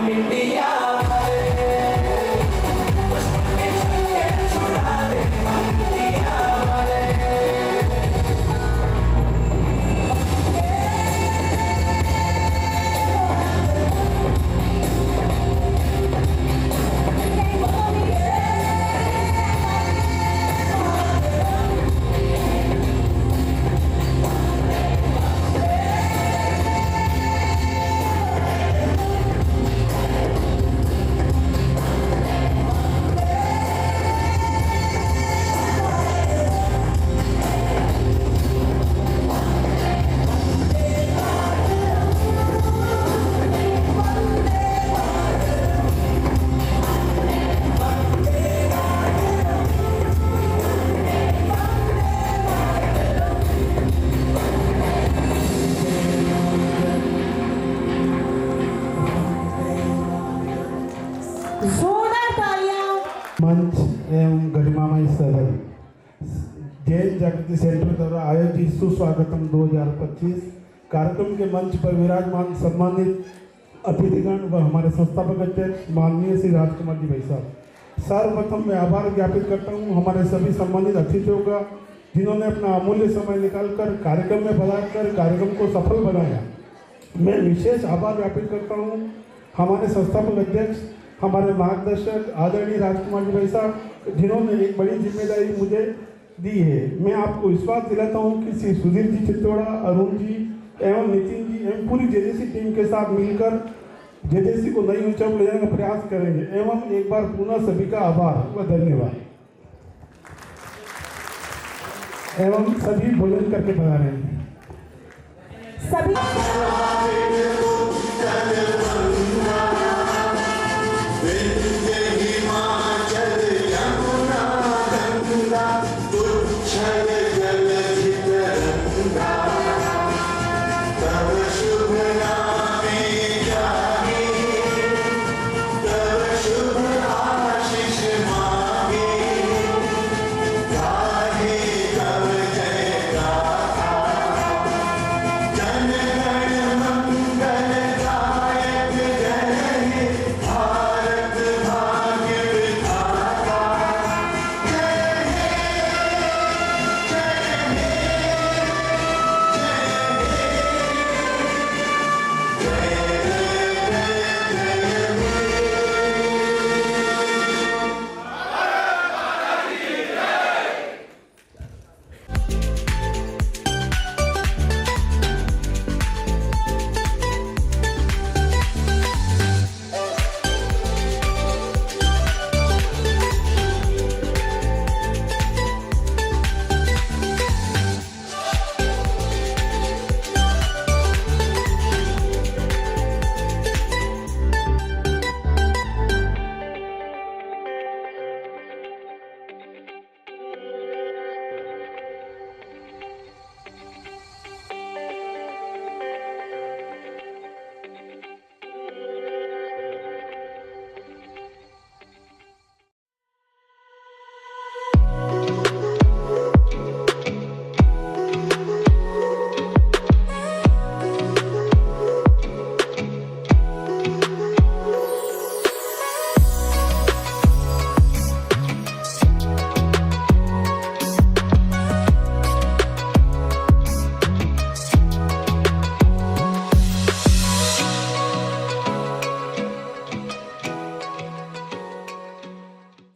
[SPEAKER 6] इंडिया वाले, दुश्मन के छक्के छुड़ा दे हम इंडिया वाले।
[SPEAKER 1] जोरदार तालियां।
[SPEAKER 20] मंच एवं गरिमामय सदन जैन जागृति सेंटर द्वारा आयोजित सुस्वागतम 2025 कार्यक्रम के मंच पर विराजमान सम्मानित अतिथिगण व हमारे संस्थापक अध्यक्ष माननीय श्री राजकुमार जी भाई साहब, सर्वप्रथम मैं आभार ज्ञापित करता हूं हमारे सभी सम्मानित अतिथियों का, जिन्होंने अपना अमूल्य समय निकालकर कार्यक्रम में पधार कर कार्यक्रम को सफल बनाया। मैं विशेष आभार ज्ञापित करता हूं हमारे संस्थापक अध्यक्ष, हमारे मार्गदर्शक आदरणीय राजकुमार जी भाई साहब, जिन्होंने एक बड़ी जिम्मेदारी मुझे दी है। मैं आपको विश्वास दिलाता हूं कि श्री सुधीर जी चित्तौड़ा, अरुण जी एवं नितिन जी एवं पूरी जेजेसी टीम के साथ मिलकर जेजेसी को नई ऊंचाई पर ले जाने का प्रयास करेंगे। एवं एक बार पुनः सभी का आभार व धन्यवाद। एवं सभी भोजन करके पधारें।
[SPEAKER 1] सभी